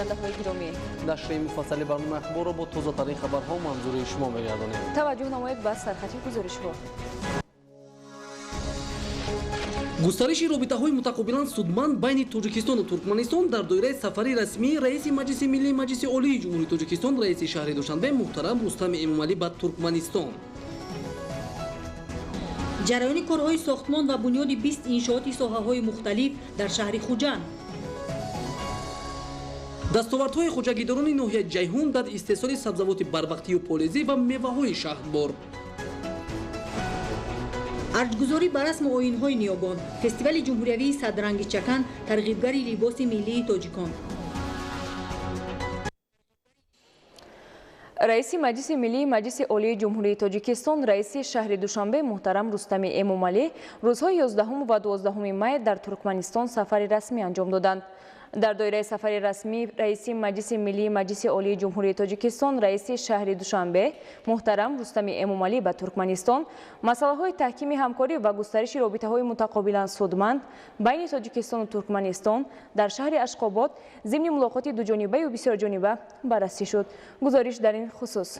بیننده‌های گرامی، نشر مفصل برنامه اخبار را با تازه‌ترین خبرها منظور شما می‌گردانیم. توجه نمایید به سرخط گزارش‌ها. گسترش رابطه‌های متقابلا سودمند بین توجیکستان و ترکمنستان در دایره سفری رسمی رئیس مجلس ملی مجلس عالی جمهوری توجیکستان رئیس شهر دوشنبه محترم رستم امامعلی به ترکمنستان. جریان کارهای ساختمان و بنیاد 20 انشاءات ساحه‌های مختلف در شهر خوجند. دستاوردهای خوجگیداران ناحیه جیهون در استحصال سبزوات بربختی و پالزی و میوه‌های شهردار. ارجگذاری بر رسم آیین‌های نیابان، فستیوال جمهوریوی صدرنگ چکن ترغیبگر لباس ملی تاجیکان. رئیس مجلس ملی مجلس عالی جمهوری تاجیکستان رئیس شهر دوشنبه محترم رستم امامعلی روزهای 11 و 12 می در ترکمنستان سفر رسمی انجام دادند. در دایره سفر رسمی رئیس مجلس ملی مجلس عالی جمهوری تاجیکستان رئیس شهر دوشنبه محترم رستم امامعلی به ترکمنستان مسائل تحکیم همکاری و گسترش رابطه‌های متقابلا سودمند بین تاجیکستان و ترکمنستان در شهر اشخاباد ضمن ملاقات دوجانبه و بسیار جانبه بررسی شد. گزارش در این خصوص.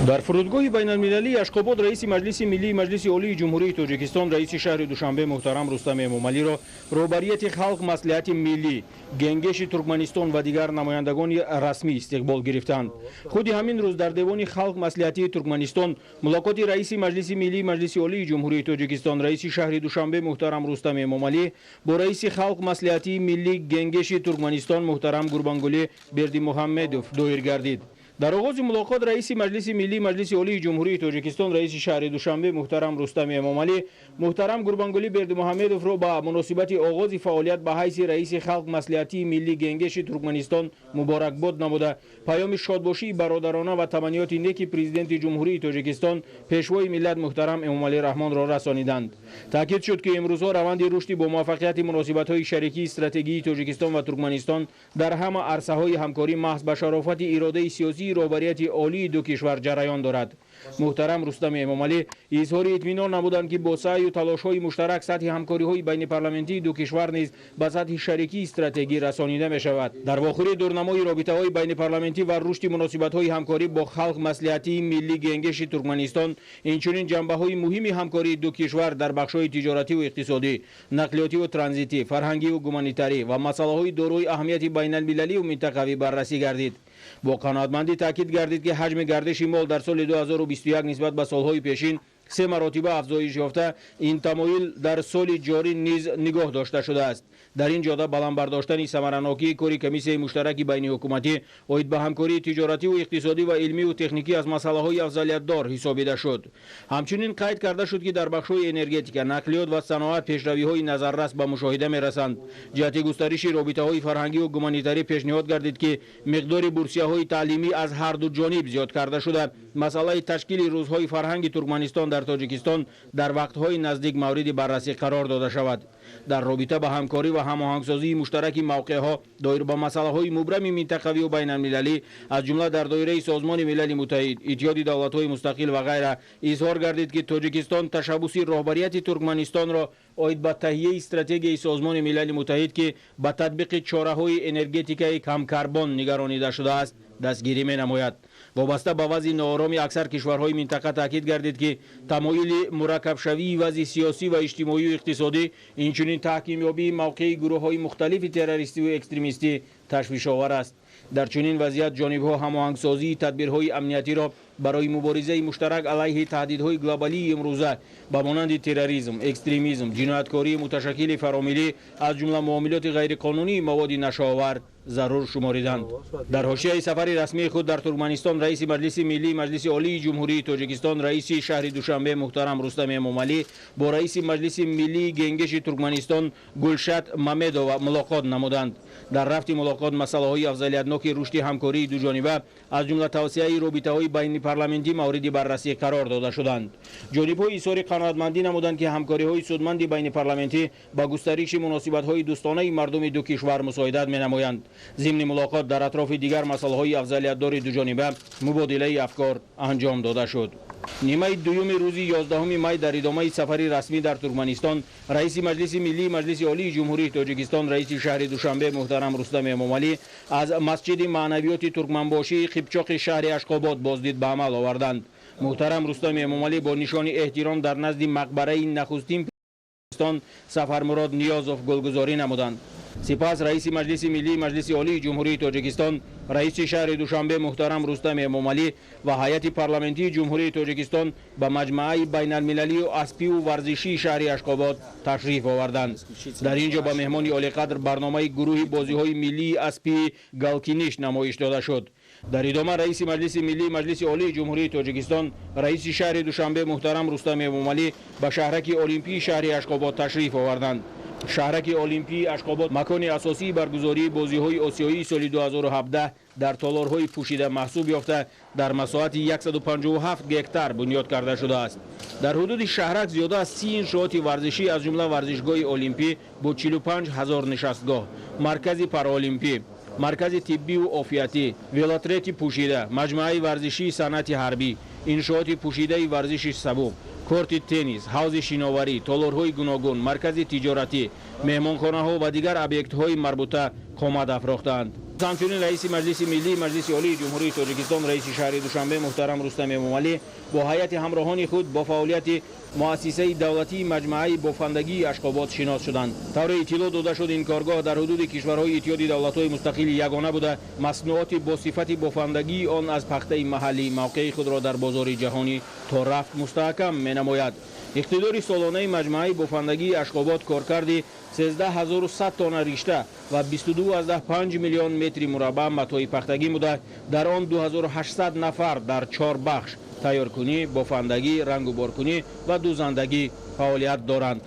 در فرودگاه بین المللی اشخاباد رئیس مجلس ملی مجلس عالی جمهوری تاجیکستان رئیس شهر دوشنبه محترم رستم امامعلی را رهبریت خلق مصلحت ملی گنگش ترکمنستان و دیگر نمایندگان رسمی استقبال گرفتند. خود همین روز در دیوان خلق مصلحتی ترکمنستان ملاقات رئیس مجلس ملی مجلس عالی جمهوری تاجیکستان رئیس شهر دوشنبه محترم رستم امامعلی با رئیس خلق مصلحتی ملی گنگش ترکمنستان محترم گوربانگولی بردیمحمدوف دایر گردید. در آغاز ملاقات رئیس مجلس ملی مجلس عالی جمهوری تاجیکستان رئیس شهر دوشنبه محترم رستم امامعلی محترم گوربانگولی بردیمحمدوف را با مناسبت آغاز فعالیت به حیث رئیس خلق مصلحتی ملی گنگش ترکمنستان مبارکباد نموده پیام شادباشی برادرانه و تمنیات نیک پرزیدنت جمهوری تاجیکستان پیشوای ملت محترم امامعلی رحمان را رسانیدند. تاکید شد که امروزها روند رشد با موفقیت مناسبت‌های شریکی استراتژی تاجیکستان و ترکمنستان در همه عرصه‌های همکاری محض به شرافت اراده سیاسی رهبریت عالی دو کشور جریان دارد. محترم رستم امامعلی اظهار اطمینان نمودند که با سعی و تلاش‌های مشترک سطح همکاری‌های بین پارلمانی دو کشور نیز به سطح شریکی استراتژی رسانیده می‌شود. در واخور دورنمای رابطه‌های بین پارلمانی و رشد مناسبت‌های همکاری با خلق مصلحتی ملی گنگش ترکمنستان اینچنین جنبه‌های مهم همکاری دو کشور در بخش‌های تجارتی و اقتصادی، نقلیاتی و ترانزیتی، فرهنگی و گومانیتاری و مسائل‌های دارای اهمیت بین‌المللی و منطقوی بررسی گردید. با قناعتمندی تاکید گردید که حجم گردش مال در سال 2021 نسبت به سالهای پیشین 3 مراتبه افزایش یافته این تمایل در سال جاری نیز نگاه داشته شده است. در این جهت بلند برداشتن ثمراناکی کاری کمیسیون مشترک بین حکومتی اید به همکاری تجارتی و اقتصادی و علمی و تکنیکی از مسائل‌های افضلیت دار حسابیده شد. همچنین قید کرده شد که در بخش‌های انرژتیک، نقلیات و صنعت پیشروی‌های نظررس به مشاهده می‌رسند. جهت گسترش رابطه‌های فرهنگی و گومانیتاری پیشنهاد گردید که مقدار بورسیه‌های تعلیمی از هر دو جانب زیاد کرده شده. مسئله تشکیل روزهای فرهنگ ترکمنستان در تاجیکستان در وقت‌های نزدیک مورد بررسی قرار داده شود. در رابطه با همکاری و هماهنگسازی مشترک موقع‌ها دایر به مسائل‌های مبرم منطقوی و بین‌المللی از جمله در دایره سازمان ملل متحد، اتحاد دولت‌های مستقل و غیره اظهار گردید که تاجیکستان تشبث رهبریت ترکمنستان را اید به تهیه استراتژی سازمان ملل متحد که به تطبیق چاره‌های انرژتیکی کم کربن نگرانیده شده است دستگیری می‌نماید. وابسته به وضع ناآرام اکثر کشورهای منطقه تاکید گردید که تمایل مرکب شوی وضع سیاسی و اجتماعی و اقتصادی اینچنین تحکیم یابی موقع گروه‌های مختلف تروریستی و اکستریمیستی تشویش آور است. در چنین وضعیت جانب‌ها هماهنگسازی تدبیرهای امنیتی را برای مبارزه مشترک علیه تهدیدهای گلوبالی امروزه به مانند تروریسم، اکستریمیسم، جنایتکاری متشکل فراملی از جمله معاملات غیرقانونی مواد نشه‌آور ضرور شماریدند. در حاشیه سفر رسمی خود در ترکمنستان رئیس مجلس ملی مجلس عالی جمهوری تاجیکستان رئیس شهر دوشنبه محترم رستم امامعلی با رئیس مجلس ملی گنگش ترکمنستان گلشد ممدوف ملاقات نمودند. در رفت ملاقات مسائل‌های افضلیتناک رشد همکاری دو جانبه از جمله توسعه رابطه‌های بین پارلمانی مورد بررسی قرار داده شدند. جانب‌ها اظهار قناعتمندی نمودند که همکاری‌های سودمند بین پارلمانی با گسترش مناسبت‌های دوستانه مردم دو کشور مساعدت می‌نمایند. ضمن ملاقات در اطراف دیگر مسائل‌های افضلیت‌دار دو جانبه مبادله افکار انجام داده شد. نیمه دوم روز 11 می در ادامه سفری رسمی در ترکمنستان رئیس مجلس ملی مجلس عالی جمهوری تاجیکستان رئیس شهر دوشنبه محترم رستم امامعلی از مسجد معنویات ترکمنباشی قیپچاق شهر اشخاباد بازدید به عمل آوردند. محترم رستم امامعلی با نشان احترام در نزد مقبره نخستین پرزیدنت سفرمراد نیازوف گلگزاری نمودند. سپس رئیس مجلس ملی مجلس عالی جمهوری تاجیکستان رئیس شهر دوشنبه محترم رستم امامعلی و هیئت پارلمانی جمهوری تاجیکستان به مجمع بین المللی و اسپی و ورزشی شهر اشخاباد تشریف آوردند. در اینجا به مهمان عالی‌قدر برنامه گروه بازی‌های ملی اسپی گالکینیش نمایش داده شد. در ادامه رئیس مجلس ملی مجلس عالی جمهوری تاجیکستان رئیس شهر دوشنبه محترم رستم امامعلی به شهرک المپی شهر اشخاباد تشریف آوردند. شهرک المپی اشخاباد مکان اساسی برگزاری بازی‌های آسیایی سال 2017 در تالارهای پوشیده محسوب یافته در مساحت 157 گکتار بنیاد کرده شده است. در حدود شهرک زیاده از 30 انشاءات ورزشی از جمله ورزشگاه المپی با 45,000 نشستگاه، مرکز پارالمپی، مرکز طبی و عافیتی، ولاتریت پوشیده، مجمع ورزشی صنعت حربی، انشاءات پوشیده ورزش سبک، کورت تنیس، حوض شناوری، تالارهای گوناگون، مرکز تجارتی، مهمانخانه‌ها و دیگر ابیکت‌های مربوطه قامت افراختند. همچنین رئیس مجلس ملی مجلس عالی جمهوری تاجیکستان رئیس شهر دوشنبه محترم رستم امامعلی با هیئت همراهان خود با فعالیت مؤسسه دولتی مجمع بافندگی اشخاباد شناس شدند. طور اطلاع داده شد این کارگاه در حدود کشورهای اتحاد دولت‌های مستقل یگانه بوده مصنوعات با صفت بافندگی آن از پخته محلی موقع خود را در بازار جهانی تا رفت مستحکم می‌نماید. اقتدار سالانه مجمع بافندگی اشخاباد کارکرد 13100 تن ریشته و 22.5 میلیون متر مربع متاع پختگی بوده. در آن 2800 نفر در 4 بخش تیارکنی، بافندگی، رنگ و بارکنی و دوزندگی فعالیت دارند.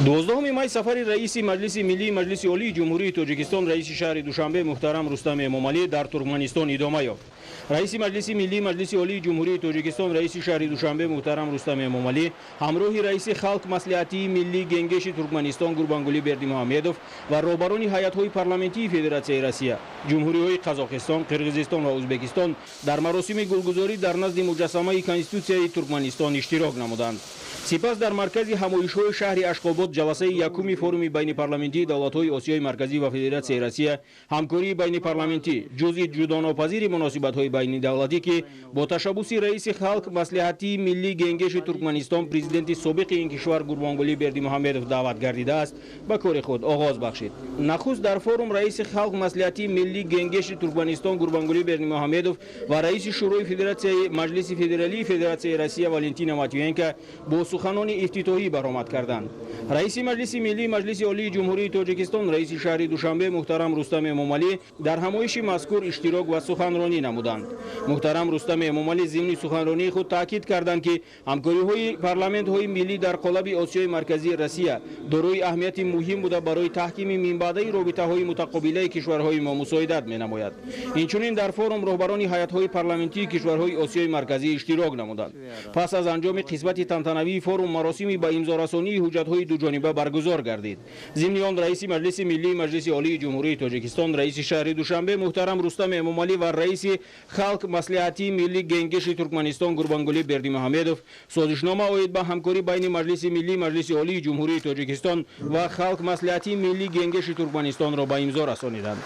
دوازدهم می سفر رئیس مجلس ملی مجلس عالی جمهوری تاجیکستان رئیس شهر دوشنبه محترم رستم امامعلی در ترکمنستان ادامه یافت. رئیس مجلس ملی مجلس عالی جمهوری تاجیکستان رئیس شهر دوشنبه محترم رستم امامعلی همراه رئیس خلق مصلحتی ملی گنگش ترکمنستان گوربانگولی بردیمحمدوف و رهبران هیئت‌های پارلمانی فدراسیون روسیه، جمهوری‌های قزاقستان، قرقیزستان و ازبکستان در مراسم گلگزاری در نزد مجسمه کنستیتوسیای ترکمنستان اشتراک نمودند. سپس در مرکز همایش‌های شهر اشخاباد جلسه یکم فورум بین پارلمانی دولت‌های آسیای مرکزی و فدراسیون روسیه همکاری بین پارلمانی جزئی جداناپذیر مناسبت‌های بین دولتی که با تشبث رئیس خلق مصلحتی ملی گنگش ترکمنستان پرزیدنت سابق این کشور گوربانگولی بردیمحمدوف دعوت گردیده است به کار خود آغاز بخشید. نخست در فورум رئیس خلق مصلحتی ملی گنگش ترکمنستان گوربانگولی بردیمحمدوف و رئیس شورای فدراسیون مجلس فدرالی فدراسیون روسیه والنتینا ماتوینکا با سخنان افتتاحی برآمد کردند. رئیس مجلس ملی مجلس عالی جمهوری تاجیکستان رئیس شهر دوشنبه محترم رستم امامعلی در همایش مذکور اشتراک و سخنرانی نمودند. محترم رستم امامعلی ضمن سخنرانی خود تاکید کردند که همکاری‌های پارلمان‌های ملی در قالب آسیای مرکزی روسیه دارای اهمیت مهم بوده برای تحکیم منبع‌های رابطه‌های متقابل کشورهای ما مساعدت می‌نماید. اینچنین در فورум رهبران هیئت‌های پارلمانی کشورهای آسیای مرکزی اشتراک نمودند. پس از انجام قسمت تنتنوی فورум مراسمی با امضارسانی حجت‌های دوجانبه برگزار گردید. ضمن آن رئیس مجلس ملی مجلس عالی جمهوری تاجیکستان رئیس شهر دوشنبه محترم رستم امامعلی و رئیس خلق مصلحتی ملی گنگش ترکمنستان گوربانگولی بردیمحمدوف سازشنامه اوید به همکاری بین مجلس ملی مجلس عالی جمهوری تاجیکستان و خلق مصلحتی ملی گنگش ترکمنستان را به امضا رسانیدند.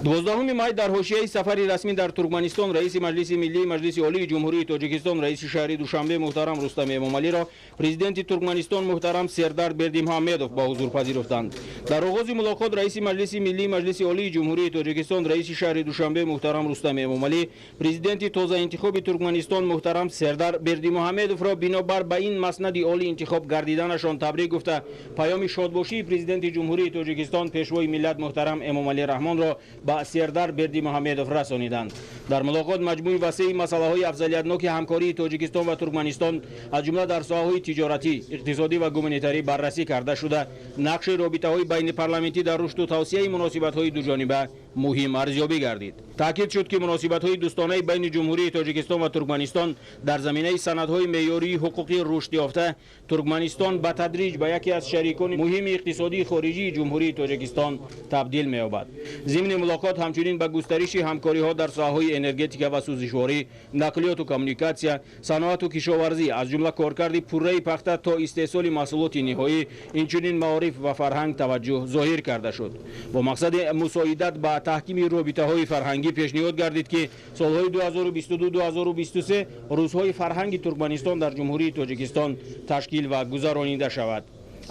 دوازدهم می در حاشیه سفر رسمی در ترکمنستان رئیس مجلس ملی مجلس عالی جمهوری تاجیکستان رئیس شهر دوشنبه محترم رستم امامعلی را پرزیدنت ترکمنستان محترم سردار بردیمحمدوف با حضور پذیرفتند. در آغاز ملاقات رئیس مجلس ملی مجلس عالی جمهوری تاجیکستان رئیس شهر دوشنبه محترم رستم امامعلی پرزیدنت تازه انتخاب ترکمنستان محترم سردار بردیمحمدوف را بنابر به این مسند عالی انتخاب گردیدنشان تبریک گفته پیام شادباشی پرزیدنت جمهوری تاجیکستان پیشوای ملت محترم امامعلی رحمان را ба Сердар Бердимуҳамедов расониданд. дар мулоқот маҷмӯи васеъи масъалаҳои афзалиятноки ҳамкории Тоҷикистон ва Туркманистон аз ҷумла дар соҳаҳои тиҷоратӣ, иқтисодӣ ва гуманитарӣ баррасӣ карда шуда, нақши робитаҳои байнипарламентӣ дар рушду тавсияи муносибатҳои дуҷониба муҳим арзёбӣ гардид. таъкид шуд, ки муносибатҳои дӯстонаи байни ҷумҳурии Тоҷикистон ва Туркманистон дар заминаи санадҳои меъёрии ҳуқуқи рушдёфта, Туркманистон ба тадриҷ ба яке аз шарикони муҳими иқтисодии хориҷии ҷумҳурии Тоҷикистон табдил меёбад. зимни мулоқот ҳамчунин ба густариши ҳамкориҳо дар соҳаҳои энергетика ва сӯзишворӣ, нақлиёту коммуникатсия, саноату кишоварзӣ, аз ҷумла коркарди пурраи пахта то истеҳсоли маҳсулоти ниҳоӣ, инчунин маориф ва фарҳанг таваҷҷӯҳ зоҳир карда шуд. бо мақсади мусоидат ба таҳкими робитаҳои фарҳангӣ пешниҳод гардид, ки солҳои 2022-2023 рӯзҳои фарҳанги Туркманистон дар ҷумҳурии Тоҷикистон ташкил ва гузаронида шавад.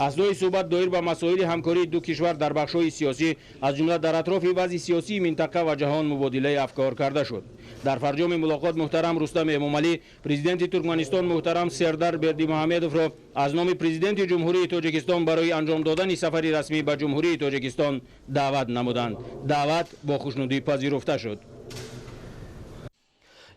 аснои суҳбат доир ба масоили ҳамкории ду кишвар дар бахшҳои сиёсӣ, аз ҷумла дар атрофи вазъи сиёсии минтақа ва ҷаҳон мубодилаи афкор карда шуд. дар фарҷоми мулоқот муҳтарам Рустами Эмомалӣ президенти Туркманистон муҳтарам Сердар Бердимуҳамедовро аз номи президенти ҷумҳурии Тоҷикистон барои анҷом додани сафари расмӣ ба ҷумҳурии Тоҷикистон даъват намуданд. даъват бо хушнудӣ пазируфта шуд.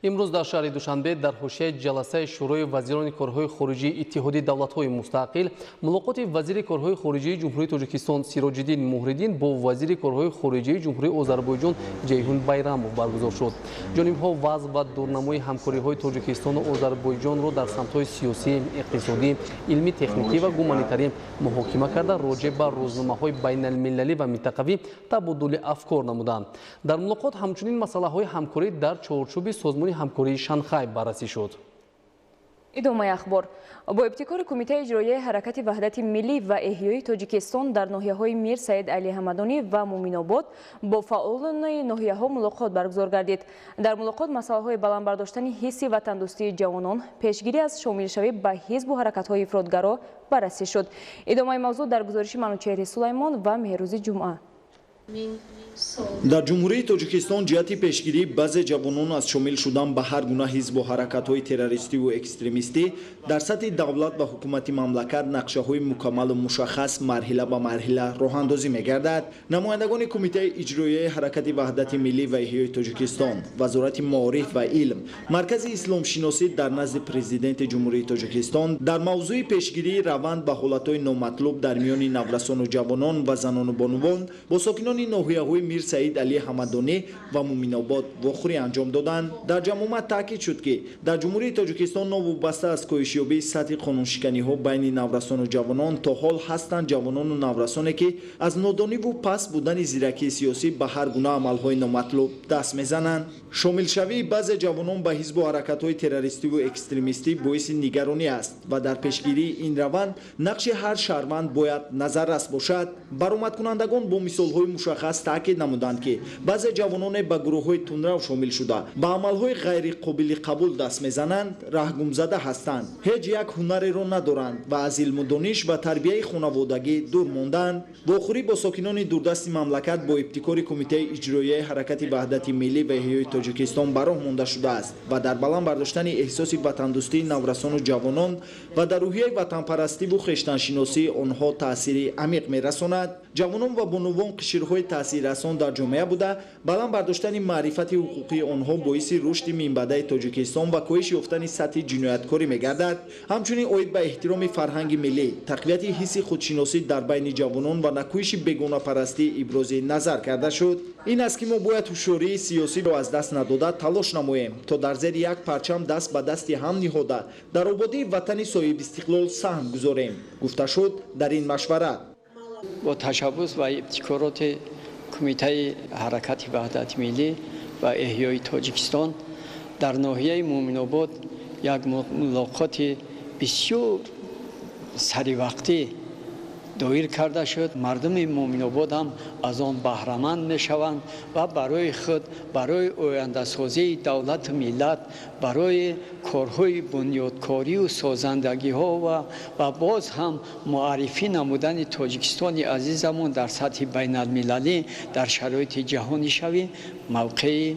имрӯз дар шаҳри Душанбе дар ҳошияи ҷаласаи шӯрои вазирони корҳои хориҷии иттиҳоди давлатҳои мустақил мулоқоти вазири корҳои хориҷии ҷумҳурии Тоҷикистон Сироҷиддин Муҳриддин бо вазири корҳои хориҷии ҷумҳурии Озарбойҷон Ҷейҳун Байрамов баргузор шуд. ҷонибҳо вазъ ва дурнамои ҳамкориҳои Тоҷикистону Озарбойҷонро дар самтҳои сиёсӣ, иқтисодӣ, илмӣ, техникӣ ва гуманитарӣ муҳокима карда роҷеъ ба розномаҳои байналмилалӣ ва минтақавӣ табодули афкор намуданд. дар мулоқот ҳамчунин масъалаҳои ҳамкорӣ дар чорчӯби созмони ҳамкории Шанхай баррасӣ шуд. идомаи ахбор. бо ибтикори кумитаи иҷроияи ҳаракати ваҳдати миллӣ ва эҳёи Тоҷикистон дар ноҳияҳои Мир Саид Али Ҳамадонӣ ва Муминобод бо фаъолони ноҳияҳо мулоқот баргузор гардид. дар мулоқот масъалаҳои баландбардоштани ҳисси ватандӯстии ҷавонон, пешгирӣ аз шомилшавӣ ба ҳизбу ҳаракатҳои ифродгаро баррасӣ шуд. идомаи мавзӯъ дар гузориши Манучеҳри Сулаймон ва Меҳрӯзи Ҷумъа. дар ҷумҳурии Тоҷикистон ҷиҳати пешгирии баъзе ҷавонон аз шомил шудан ба ҳар гуна ҳизбу ҳаракатҳои террористиву экстремистӣ дар сатҳи давлат ва ҳукумати мамлакат нақшаҳои мукаммалу мушаххас марҳила ба марҳила роҳандозӣ мегардад. намояндагони кумитаи иҷроияи ҳаракати ваҳдати миллӣ ва эҳёи Тоҷикистон, вазорати маориф ва илм, маркази исломшиносӣ дар назди президенти ҷумҳурии Тоҷикистон дар мавзӯи пешгирии раванд ба ҳолатҳои номатлуб дар миёни наврасону ҷавонон ва занону бонувон бо сокинони ноҳияҳои Мир Саид Али Ҳамадонӣ ва Муминобод вохӯрӣ анҷом доданд. дар ҷамъомад таъкид шуд, ки дар ҷумҳурии Тоҷикистон новобаста аз коҳишёбии сатҳи қонуншиканиҳо байни наврасону ҷавонон то ҳол ҳастанд ҷавонону наврасоне, ки аз нодониву паст будани зиракии сиёсӣ ба ҳар гуна амалҳои номатлуб даст мезананд. шомилшавии баъзе ҷавонон ба ҳизбу ҳаракатҳои террористиву экстремистӣ боиси нигаронӣ аст ва дар пешгирии ин раванд нақши ҳар шаҳрванд бояд назаррас бошад. баромадкунандагон бо мисолҳои мушаххас таъкид намуданд, ки баъзе ҷавононе ба гурӯҳҳои тунрав шомил шуда ба амалҳои ғайриқобили қабул даст мезананд, раҳгумзада ҳастанд, ҳеҷ як ҳунареро надоранд ва аз илму дониш ва тарбияи хонаводагӣ дур монданд. вохӯрӣ бо сокинони дурдасти мамлакат бо ибтикори кумитаи иҷроияи ҳаракати ваҳдати миллӣ ва эҳёи Тоҷикистон ба роҳ монда шудааст ва дар баланд бардоштани эҳсоси ватандӯстии наврасону ҷавонон ва дар рӯҳияи ватанпарастиву хештаншиносии онҳо таъсири амиқ мерасонад. ҷавонон ва бонувон қишрҳои таъсиррасон дар ҷомеа буда баланд бардоштани маърифати ҳуқуқии онҳо боиси рушди минбаъдаи Тоҷикистон ва коҳиш ёфтани сатҳи ҷинояткорӣ мегардад. ҳамчунин оид ба эҳтироми фарҳанги миллӣ, тақвияти ҳисси худшиносӣ дар байни ҷавонон ва накӯиши бегонапарастӣ ибрози назар карда шуд. ин аст, ки мо бояд ҳушёрии сиёсиро аз даст надода талош намоем, то дар зери як парчам даст ба дасти ҳам ниҳода дар ободии ватани соҳибистиқлол саҳм гузорем, гуфта шуд дар ин машвара. با تشبث و ابتکارات کمیته حرکت وحدت ملی و احیای تاجیکستان در ناحیه مومن‌آباد یک ملاقات بسیار سریوقتی دایر کرده شد. مردم مومن‌آباد هم از آن بهره‌مند می‌شوند و برای خود، برای آینده‌سازی دولت و ملت، برای کارهای بنیادکاری و سازندگی‌ها و باز هم معرفی نمودن تاجیکستان عزیزمون در سطح بین‌المللی در شرایط جهانی شوی موقع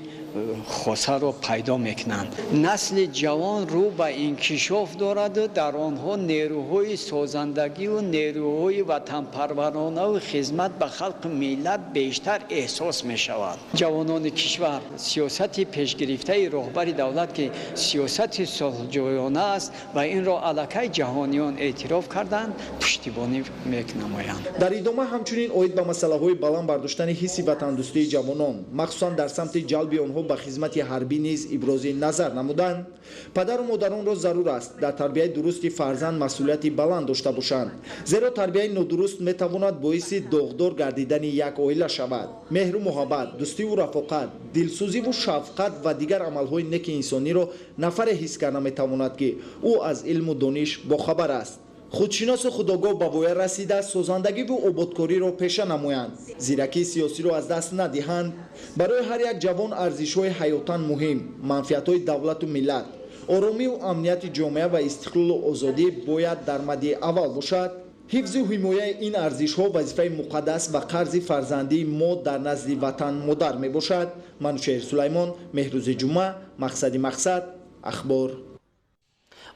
خواسته رو پیدا میکنند. نسل جوان رو به انکشاف دارد و در آنها نیروهای سازندگی و نیروهای وطن پرورانه و خدمت به خلق ملت بیشتر احساس می شود. جوانان کشور سیاست پیشگرفته رهبر دولت که سیاست صلح‌جویانه است و این را علاقه جهانیان اعتراف کردند پشتیبانی می‌نمایند. در ادامه همچنین اوید به مسئله‌های بلند برداشتن حس وطن‌دوستی جوانان مخصوصاً در سمت جلب آنها به خدمت حربی نیز ابراز نظر نمودند. پدر و مادران را ضرور است در تربیت درست فرزند مسئولیت بلند داشته باشند، زیرا تربیت نادرست میتواند باعث داغدار گردیدن یک عائله شود. مهر و محبت، دوستی و رفاقت، دلسوزی و شفقت و دیگر عملهای نیک انسانی را نفر حس کرده میتواند که او از علم و دانش باخبر است. خودشناس و خودآگاه به وای رسیده سازندگی و آبادکاری را پیشه نمایند، زیرکی سیاسی را از دست ندهند. برای هر یک جوان ارزش‌های حیاتاً مهم، منفعت‌های دولت و ملت، آرامی و امنیت جامعه و استقلال و آزادی باید در مد اول باشد. حفظ و حمایت این ارزش‌ها وظیفه مقدس و قرض فرزندی ما در نزد وطن مادر میباشد. منوچهر سلیمان، مهروز جمعه، مقصد اخبار.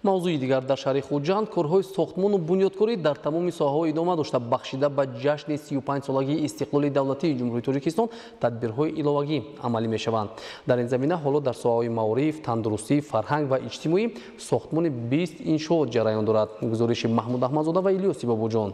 موضوع دیگر در شهر خوجند کارهای ساختمان و بنیادکاری در تمام ساحه‌ها ادامه داشته بخشیده به جشن 35 سالگی استقلال دولتی جمهوری تاجیکستان تدبیرهای علاوگی عملی می‌شوند. در این زمینه حالا در ساحه‌های معارف، تندرستی، فرهنگ و اجتماعی ساختمان 20 انشاءات جریان دارد. گزارش محمود احمدزاده و الیاس بابوجان.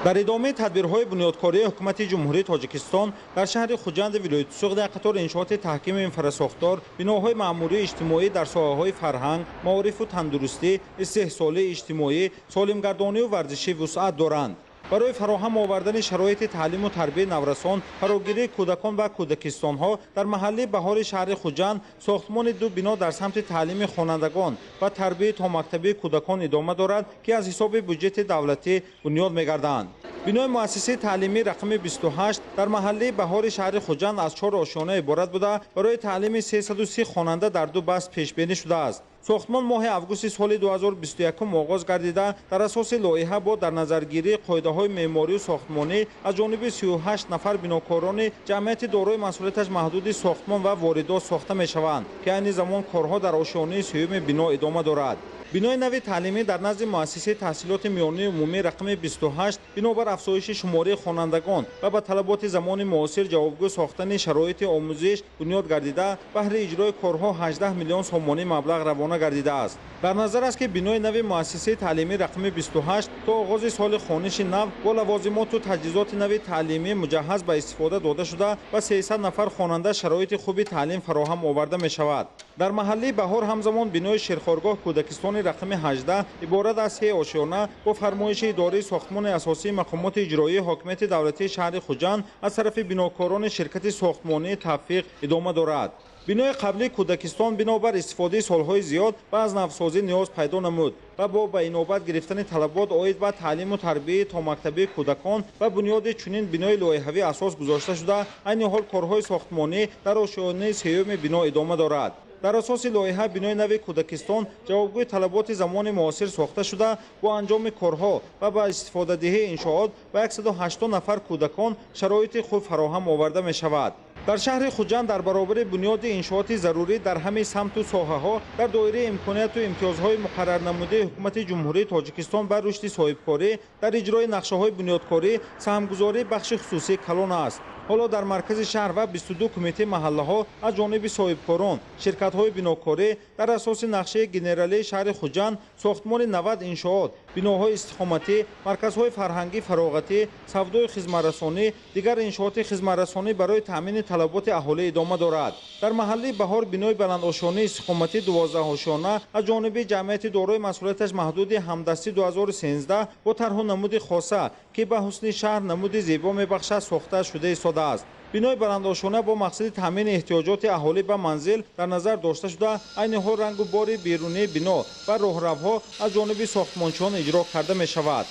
در ادامه تدبیرهای بنیادکاری حکومت جمهوری تاجیکستان در شهر خوجند ولایت سوق در قطار انشاءات تحکیم انفراساختار، بناهای معماری اجتماعی در ساحه‌های فرهنگ، معارف و تندرستی، استحصال اجتماعی، سالمگردانی و ورزشی وسعت دارند. برای فراهم آوردن شرایط تعلیم و تربیت نورسان، فراگیری کودکان و کودکستان‌ها در محله بهار شهر خوجند ساختمان 2 بنا در سمت تعلیم خوانندگان و تربیت تا مکتبی کودکان ادامه دارد که از حساب بودجت دولتی بنیاد می‌گردند. بنای مؤسسه تعلیمی رقم 28 در محله بهار شهر خوجند از 4 آشیانه عبارت بوده برای تعلیم 330 خواننده در 2 بست پیش بینی شده است. ساختمان ماه آگوست سال 2021 آغاز گردیده در اساس لایحه با در نظرگیری قاعده‌های معماری و ساختمانی از جانب 38 نفر بناکاران جمعیت دارای مسئولیتش محدود ساختمان و واردات ساخته می‌شوند که این زمان کارها در آشیانه سوم بنا ادامه دارد. بنای نوی تعلیمی در نزد مؤسسه تحصیلات میانه عمومی رقم 28 بنابر افزایش شماره خوانندگان و به طلبات زمان معاصر جوابگو ساختن شرایط آموزش بنیاد گردیده بهر اجرای کارها 18 میلیون سومانی مبلغ روانه گردیده است. در نظر است که بنای نوی مؤسسه تعلیمی رقم 28 تا آغاز سال خوانش نو با لوازمات و تجهیزات نوی تعلیمی مجهز به استفاده داده شده و 300 نفر خواننده شرایط خوب تعلیم فراهم آورده می شود. در محله بهار همزمان بنای شیرخوارگاه کودکستان رقم 18 عبارت از 3 آشیانه با فرمایش اداره ساختمان اساسی مقامات اجرایی حاکمیت دولتی شهر خوجند از طرف بناکاران شرکت ساختمانی توفیق ادامه دارد. بنای قبلی کودکستان بنابر استفاده سالهای زیاد و از نوسازی نیاز پیدا نمود و با به نوبت گرفتن طلبات عاید به تعلیم و تربیت تا مکتبی کودکان و بنیاد چنین بنای لایحه‌ای اساس گذاشته شده. این حال کارهای ساختمانی در آشیانه سوم بنا ادامه دارد. در اساس لایحه بنای نوی کودکستان جوابگوی طلبات زمان معاصر ساخته شده با انجام کارها و با استفاده دهی انشاءات و 180 نفر کودکان شرایط خوب فراهم آورده می شود. در شهر خوجند در برابر بنیاد انشاءات ضروری در همه سمت و ساحه‌ها در دایره امکانات و امتیازهای مقرر نموده حکومت جمهوری تاجیکستان بر رشد صاحبکاری در اجرای نقشه‌های بنیادکاری سهمگذاری بخش خصوصی کلان است. حالا در مرکز شهر و 22 کمیته محله‌ها از جانب صاحبکاران شرکت‌های بناکاری در اساس نقشه گنرالی شهر خوجند ساختمان 90 انشاءات، بناهای استقامتی، مرکزهای فرهنگی فراغتی، سودای خدمت‌رسانی، دیگر انشاءات خدمت‌رسانی برای تامین طلبات اهالی ادامه دارد. در محله بهار بنای بلندآشیانه استقامتی 12 آشیانه از جانب جمعیت دارای مسئولیتش محدود همدستی 2013 با طرح نمود خاصه که به حسن شهر نمود زیبا میبخشد ساخته شده است. بنای بلندآشیانه با مقصد تامین احتیاجات اهالی به منزل در نظر داشته شده. این حال رنگ و بار بیرونی بنا و راهروها از جانب ساختمانچیان اجرا کرده می شود.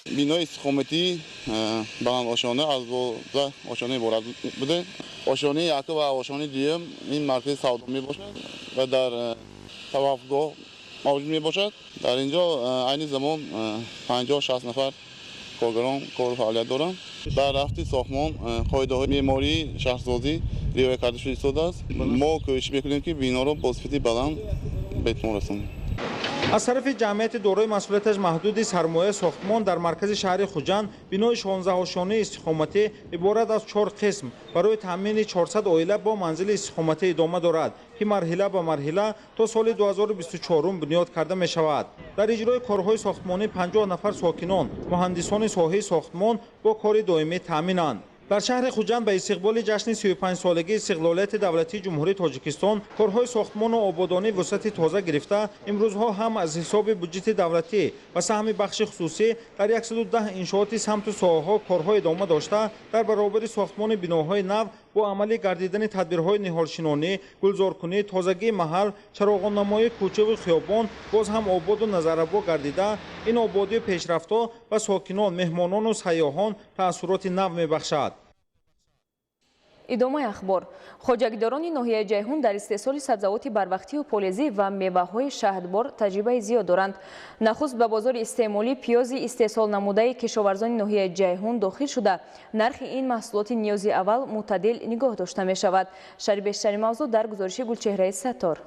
بنای استقامتی بلندآشیانه از 12 آشیانه عبارت بوده. آشیانه یک و آشیانه دوم این مرکز سودا می باشد و در توافقگاه موجود می باشد. در اینجا عین زمان 50-60 نفر کارگران کار فعالیت دارند. در رفتی ساختمان قاعده‌های معماری شهرسازی رعایت کرده شده است. ما کوشش می‌کنیم که بنا را با سطح بلند به اتمام رسانیم. از طرف جمعیت دارای مسئولیتش محدود سرمایه ساختمان در مرکز شهر خوجند بینای 16 آشیانه استقامتی عبارت از 4 قسم برای تامین 400 عائله با منزل استقامتی ادامه دارد که مرحله به مرحله تا سال 2024 بنیاد کرده می شود. در اجرای کارهای ساختمانی 50 نفر ساکنان مهندسان ساحه ساختمان با کار دائمی تامینند. در شهر خوجند به استقبال جشن 35 سالگی استقلالیت دولتی جمهوری تاجیکستان کارهای ساختمان و آبادانی وسعت تازه گرفته امروزها هم از حساب بودجت دولتی و سهم بخش خصوصی در 110 انشاءات سمت و ساحه‌ها کارهای ادامه داشته در برابر ساختمان بناهای نو با عملی گردیدن تدبیرهای نهالشینانی، گلزارکنی، تازگی محل، چراغان‌نمایی کوچه و خیابان باز هم آباد و نظرآباد گردیده این آبادی پیشرفته و ساکنان، مهمانان و سیاحان تأثیرات نو می‌بخشد. ادامه اخبار. خوجگیداران ناحیه جیهون در استحصال سبزیجات بروقتی و پالزی و میوه‌های شهدبار تجربه زیاد دارند. نخست به بازار استعمالی پیاز استحصال نموده کشاورزان ناحیه جیهون داخل شده نرخ این محصولات نیازی اول معتدل نگاه داشته می شود. شرح بیشتری موضوع در گزارش گلچهره ستار.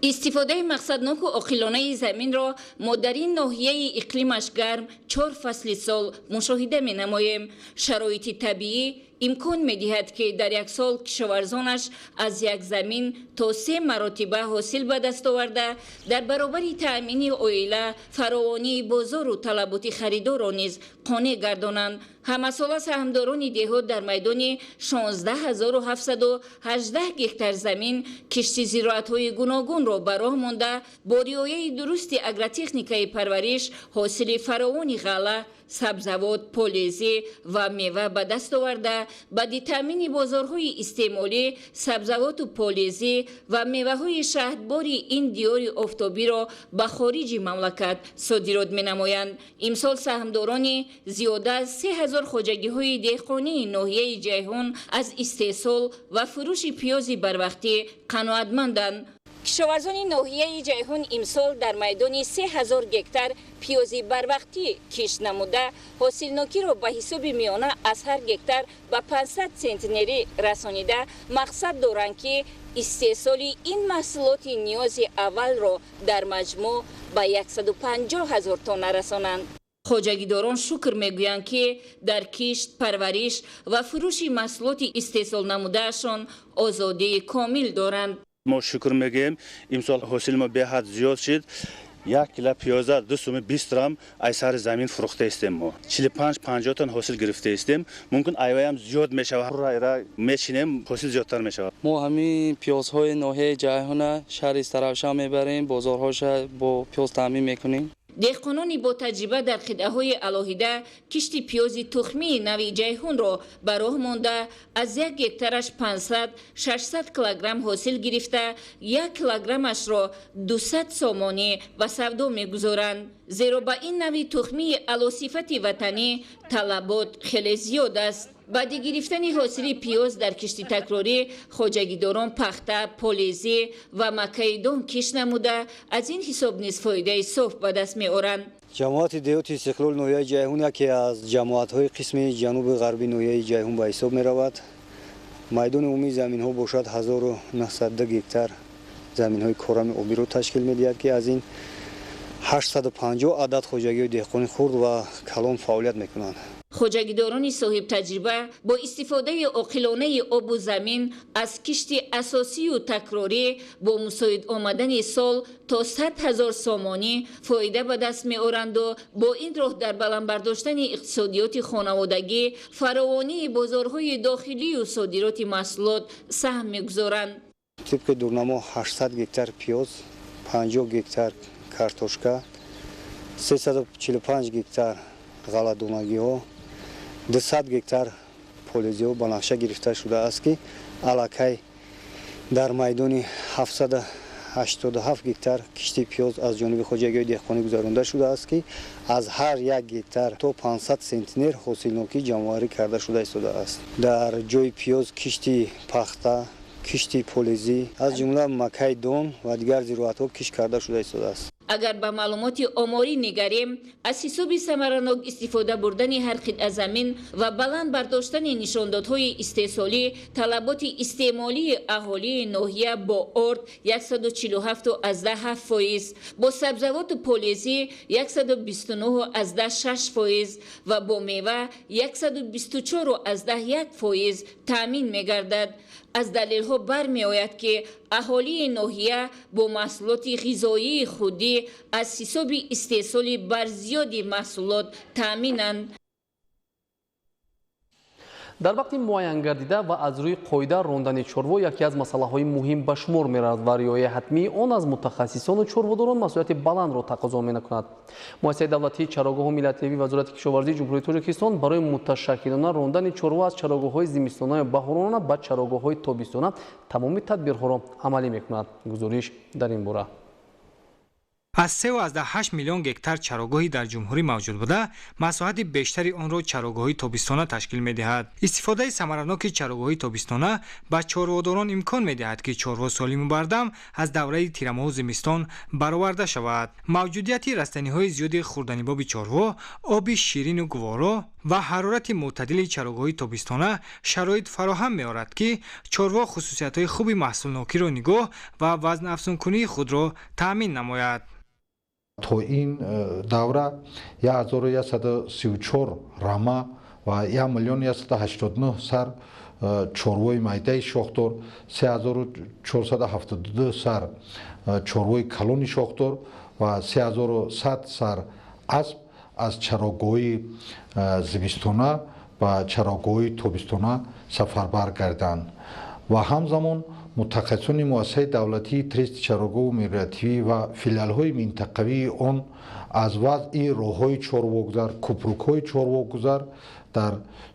استفاده مقصدناک و عاقلانه زمین را ما در این ناحیه اقلیمش گرم 4 فصل سال مشاهده می نماییم. شرایط طبیعی امکان می دهد که در یک سال کشاورزانش از یک زمین تا 3 مراتبه حاصل به دست آورده در برابر تأمین عائله فراوانی بازار و طلبات خریدار را نیز قانع گردانند. همساله سهامداران دهات در میدان 16718 گکتار زمین کشت زراعت‌های گوناگون را به راه مانده با رعایت درست اگرتکنیکای پرورش حاصل فراوانی غله، سبزیجات، پالزی و میوه به دست آورده بعد تامین بازارهای استعمالی سبزیجات و پالزی و میوه‌های شهدبار این دیار آفتابی را به خارج مملکت صادرات می‌نمایند. امسال سهامداران زیاده از 3000 خوجگی‌های دهقانی ناحیه جیهون از استحصال و فروش پیاز بروقتی قناعتمندند. کشاورزان ناحیه جیهون امسال در میدان 3000 گکتار پیازی بروقتی کشت نموده حاصلناکی را به حساب میانه از هر گکتار به 500 سنتنری رسانیده مقصد دارند که استحصال این محصولات نیاز اول را در مجموع به 150,000 تن رسانند. خوجگیداران شکر میگویند که در کشت، پرورش و فروش محصولات استحصال نمودهشان آزادی کامل دارند. ما شکر میگیم امسال حاصل ما به حد زیاد شد. 1 کیلو پیاز 220 گرم از سر زمین فروخته استیم. ما 45-50 تن حاصل گرفته استیم. ممکن ایوه هم زیاد میشود. را میچینیم حاصل زیادتر میشود. ما همین پیازهای ناحیه جیهون شهر استرابشا میبریم، بازارهاش با پیاز تامین میکنیم. دهقانان با تجربه در خطه‌های علاهیده کشت پیاز تخمی نوی جیهون را به راه مانده از 1 گکتارش 500-600 کیلوگرم حاصل گرفته 1 کیلوگرمش را 200 سامانی و سودا میگذارند. زیرا به این نوی تخمی اعلی‌صفت وطنی طلبات خیلی زیاد است. بعد گرفتن حاصل پیاز در کشت تکراری خوجگیداران پخته، پالزی و مکای دام کشت نموده از این حساب نیز فایده صاف به دست می آورند. جماعت دیوت استقلال ناحیه جیهون یکی از جماعت‌های قسم جنوب غربی ناحیه جیهون به حساب می رود. میدان عمومی زمین‌ها باشد 1902 گکتار زمین‌های کارم آبی را تشکیل می‌دهد که از این 850 عدد خوجگی دهقانی خرد و کلان فعالیت می‌کنند. خوجگیداران صاحب تجربه با استفاده عاقلانه آب و زمین از کشت اساسی و تکراری با مساعد آمدن سال تا 100,000 سامانی فایده به دست می آورند و با این راه در بلند برداشتن اقتصادیات خانوادگی فراوانی بازارهای داخلی و صادرات محصولات سهم می‌گذارند. طبق دورنما 800 گکتار پیاز، 50 گکتار کارتوشکا، 345 گکتار غله‌دونگی ها، 200 گکتار پالزی و بنفشه گرفته شده است که علاقه در میدان 787 گکتار کشت پیاز از جانب خوجگی دهقانی گذرانده شده است که از هر 1 گکتار تا 500 سنتنر حاصلناکی جمع‌آوری کرده شده است. در جای پیاز کشت پخته، کشت پالزی از جمله مکای دان و دیگر زراعت‌ها کشت کرده شده است. агар ба маълумоти оморӣ нигарем аз ҳисоби самаранок истифода бурдани ҳар қитъа замин ва баланд бардоштани нишондодҳои истеҳсолӣ талаботи истеъмолии аҳолии ноҳия бо орд 147.7%, бо сабзавоту полезӣ 129.6% ва бо мева 124.1% таъмин мегардад. аз далелҳо бармеояд ки аҳолии ноҳия бо маҳсулоти ғизоии худӣ аз ҳисоби истеҳсоли барзиёди маҳсулот таъминанд. дар вақти муайян гардида ва аз рӯи қоида рондани чорво яке аз масъалаҳои муҳим ба шумор меравад ва риояи ҳатмии он аз мутахассисону чорводорон масъулияти баландро тақозо менакунад. муассисаи давлатии чарогоҳу миллиятиявӣ Вазорати кишоварзии Ҷумҳурии Тоҷикистон барои муташаккилона рондани чорво аз чарогоҳҳои зимистонаю баҳорона ба чарогоҳҳои тобистона тамоми тадбирҳоро амалӣ мекунад. гузориш дар ин бора. аз 3.8 миллион гектар чарогоҳи дар ҷумҳурӣ мавҷуд буда, масоҳати бештари онро чарогоҳи тобистона ташкил медиҳад. истифодаи самараноки чарогоҳи тобистона ба чорводорон имкон медиҳад ки чорво солиму бардам аз давраи тирамоҳу зимистон бароварда шавад. мавҷудияти растаниҳои зиёди хӯрданибоби чорво, оби ширину гуворо ва ҳарорати мӯътадили чарогоҳи тобистона шароит фароҳам меорад ки чорво хусусиятҳои хуби маҳсулнокиро нигоҳ ва вазнаафзункунии худро таъмин намояд. то ин давра 1134 рама ва 1,189,000 сар чорвои майдаи шохдор, 3472 сар чорвои калони шохдор ва 3100 сар асп аз чарогоҳи зимистона ба чарогоҳи тобистона сафарбар гарданд ва ҳамзамон мутахассисони муассисаи давлатии трести чарогоҳу миллиятивӣ ва филиалҳои минтақавии он аз вазъи роҳҳои чорвогузар, кӯпрукҳои чорвогузар дар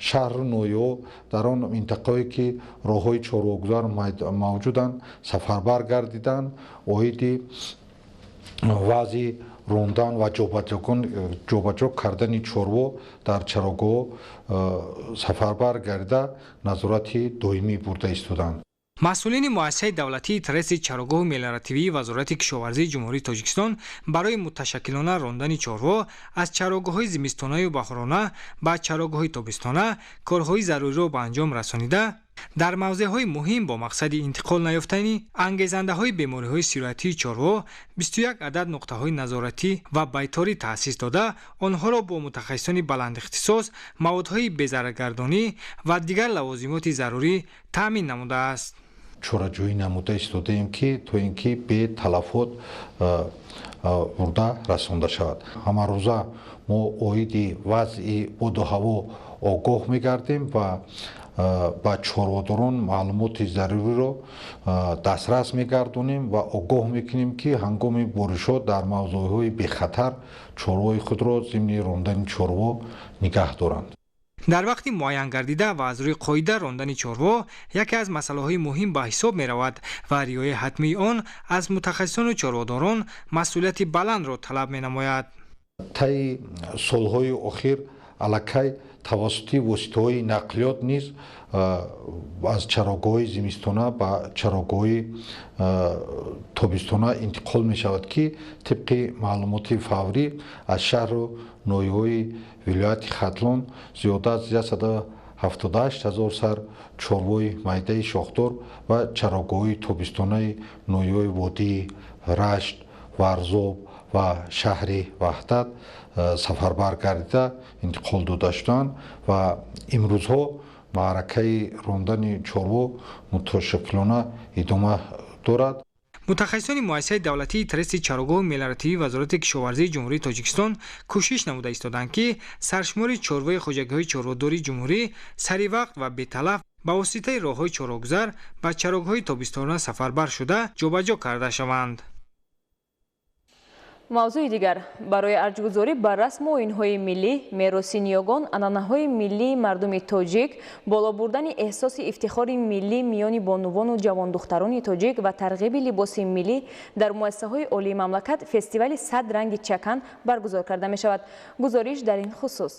шаҳру ноҳияҳо дар он минтақаҳое ки роҳҳои чорвогузар мавҷуданд сафарбар гардиданд, оиди вазъи рондан ва ҷобаҷо кардани чорво дар чарогоҳ сафарбар гардида назорати доимӣ бурда истоданд. масъулини муассисаи давлатии трести чарогоҳу мелиоративии Вазорати кишоварзии Ҷумҳурии Тоҷикистон барои муташаккилона рондани чорво аз чарогоҳҳои зимистонаю баҳорона ба чарогоҳи тобистона корҳои заруриро ба анҷом расонида, дар мавзеъҳои муҳим бо мақсади интиқол наёфтани ангезандаҳои бемориҳои сироятии чорво 21 адад нуқтаҳои назоратӣ ва байторӣ таъсис дода, онҳоро бо мутахассисони баландихтисос, маводҳои безараргардонӣ ва дигар лавозимоти зарурӣ таъмин намудааст. чораҷӯӣ намуда истодаем ки то ин ки бе талафот бурда расонда шавад. ҳамарӯза мо оиди вазъи оду ҳаво огоҳ мегардем ва ба чорводорон маълумоти заруриро дастрас мегардонем ва огоҳ мекунем ки ҳангоми боришот дар мавзӯъҳои бехатар чорвои худро зимни рондани чорво нигаҳ доранд. дар вақти муайян гардида ва аз рӯи қоида рондани чорво яке аз масъалаҳои муҳим ба ҳисоб меравад ва риояи ҳатмии он аз мутахассисону чорводорон масъулияти баландро талаб менамояд. таи солҳои охир аллакай тавассути воситаҳои нақлиёт низ аз чарогоҳи зимистона ба чарогоҳи тобистона интиқол мешавад ки тибқи маълумоти фаврӣ аз шаҳру ноҳияҳои вилояти хатлон зиёда аз 178,000 сар чорвои майдаи шохдор ва чарогоҳи тобистонаи ноҳияҳои водии рашт, варзоб ва шаҳри ваҳдат сафарбар гардида интиқол дода шуданд ва имрӯзҳо маъракаи рондани чорво муташаккилона идома дорад. мутахассисони муассисаи давлатии трести чарогоҳу мелиоративии Вазорати кишоварзии Ҷумҳурии Тоҷикистон кӯшиш намуда истоданд ки саршумори чорвои хоҷагиҳои чорводории ҷумҳурӣ саривақт ва беталаф ба воситаи роҳҳои чорогузар ба чарогоҳи тобистона сафарбар шуда ҷобаҷо карда шаванд. мавзӯи дигар барои арҷгузорӣ ба расму оинҳои миллӣ, мероси ниёгон, анъанаҳои миллии мардуми тоҷик, боло бурдани эҳсоси ифтихори миллӣ миёни бонувону ҷавондухтарони тоҷик ва тарғиби либоси миллӣ дар муассисаҳои олии мамлакат фестивали 100 ранги чакан баргузор карда мешавад. гузориш дар ин хусус.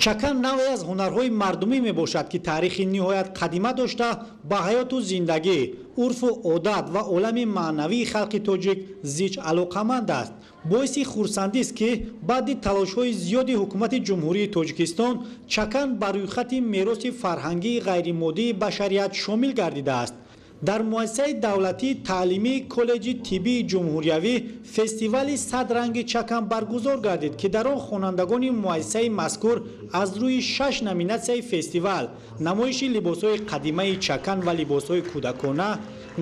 чакан наве аз ҳунарҳои мардумӣ мебошад ки таърихи ниҳоят қадима дошта ба ҳаёту зиндагӣ урфу одат ва олами маънавии халқи тоҷик зич алоқаманд аст. боиси хурсандист ки баъди талошҳои зиёди ҳукумати ҷумҳурии тоҷикистон чакан ба рӯйхати мероси фарҳангии ғайримоддии башарият шомил гардидааст. дар муассисаи давлатии таълимии коллеҷи тиббии ҷумҳуриявӣ фестивали 100 ранги чакан баргузор гардид ки дар он хонандагони муассисаи мазкур аз рӯи 6 номинатсияи фестивал намоиши либосҳои қадимаи чакан ва либосҳои кӯдакона,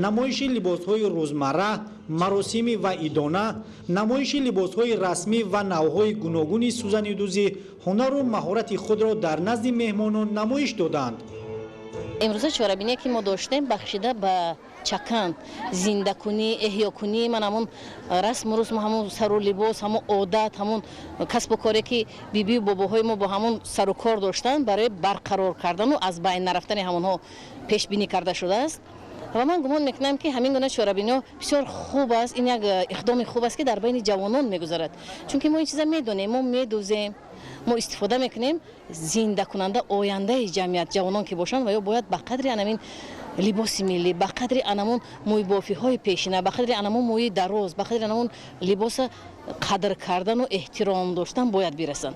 намоиши либосҳои рӯзмарра, маросимӣ ва идона, намоиши либосҳои расмӣ ва навъҳои гуногуни сӯзанидӯзӣ ҳунару маҳорати худро дар назди меҳмонон намоиш доданд. امروز چهاربینی که ما داشتیم بخشیده به چکن زنده کنی احیا کنی من همون رسم و رسم همون سر و لباس همون عادت همون کسب و کاری که بیبی و باباهای ما با همون سر و کار داشتن برای برقرار کردن و از بین نرفتن همونها پیش بینی کرده شده است و من گمان میکنم که همین گونه چهاربینی بسیار خوب است. این یک اقدام خوب است که در بین جوانان میگذارد چون که ما این چیزا میدونیم ما میدوزیم ما استفاده میکنیم زنده کننده آینده جمعیت جوانان که باشند و یا باید به قدر انمین لباس ملی به قدر انمون موی بافی های پیشینه به قدر انمون موی دراز به قدر انمون لباس قدر کردن و احترام داشتن باید برسند.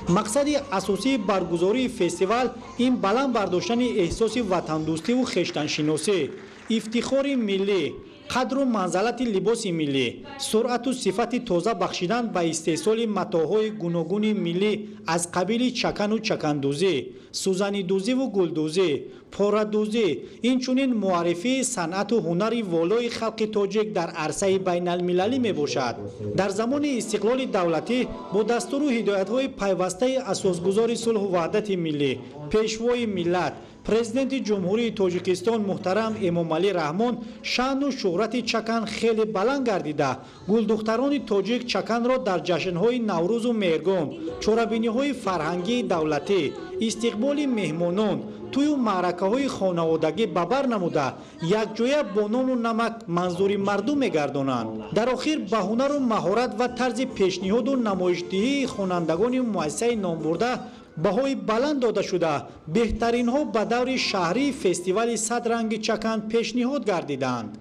مقصد اساسی برگزاری فستیوال این بلند برداشتن احساس وطن دوستی و خویشتن شناسی، افتخار ملی، قدر و منزلت لباس ملی، سرعت و صفت تازه بخشیدن به استحصال متاعهای گوناگون ملی از قبیل چکن و چکندوزی، سوزنیدوزی و گلدوزی، پاره‌دوزی، اینچنین معرفی صنعت و هنر والای خلق تاجیک در عرصه بین المللی می باشد. در زمان استقلال دولتی با دستور و هدایت‌های پیوسته اساسگذار صلح و وحدت ملی، پیشوای ملت پرزیدنت جمهوری تاجیکستان محترم امامعلی رحمان شأن و شهرت چکن خیلی بلند گردیده گلدختران تاجیک چکن را در جشن‌های نوروز و مهرگان، چهاربینی‌های فرهنگی دولتی، استقبال مهمانان، توی و معرکه‌های خانوادگی ببر نموده یک جویه با نان و نمک منظور مردم می‌گردانند. در آخر به هنر و مهارت و طرز پیشنهاد و نمایش‌دهی خوانندگان مؤسسه نامبرده بهای بلند داده شده بهترین ها به دور شهری فستیوال 100 رنگ چکن پیشنهاد گردیدند.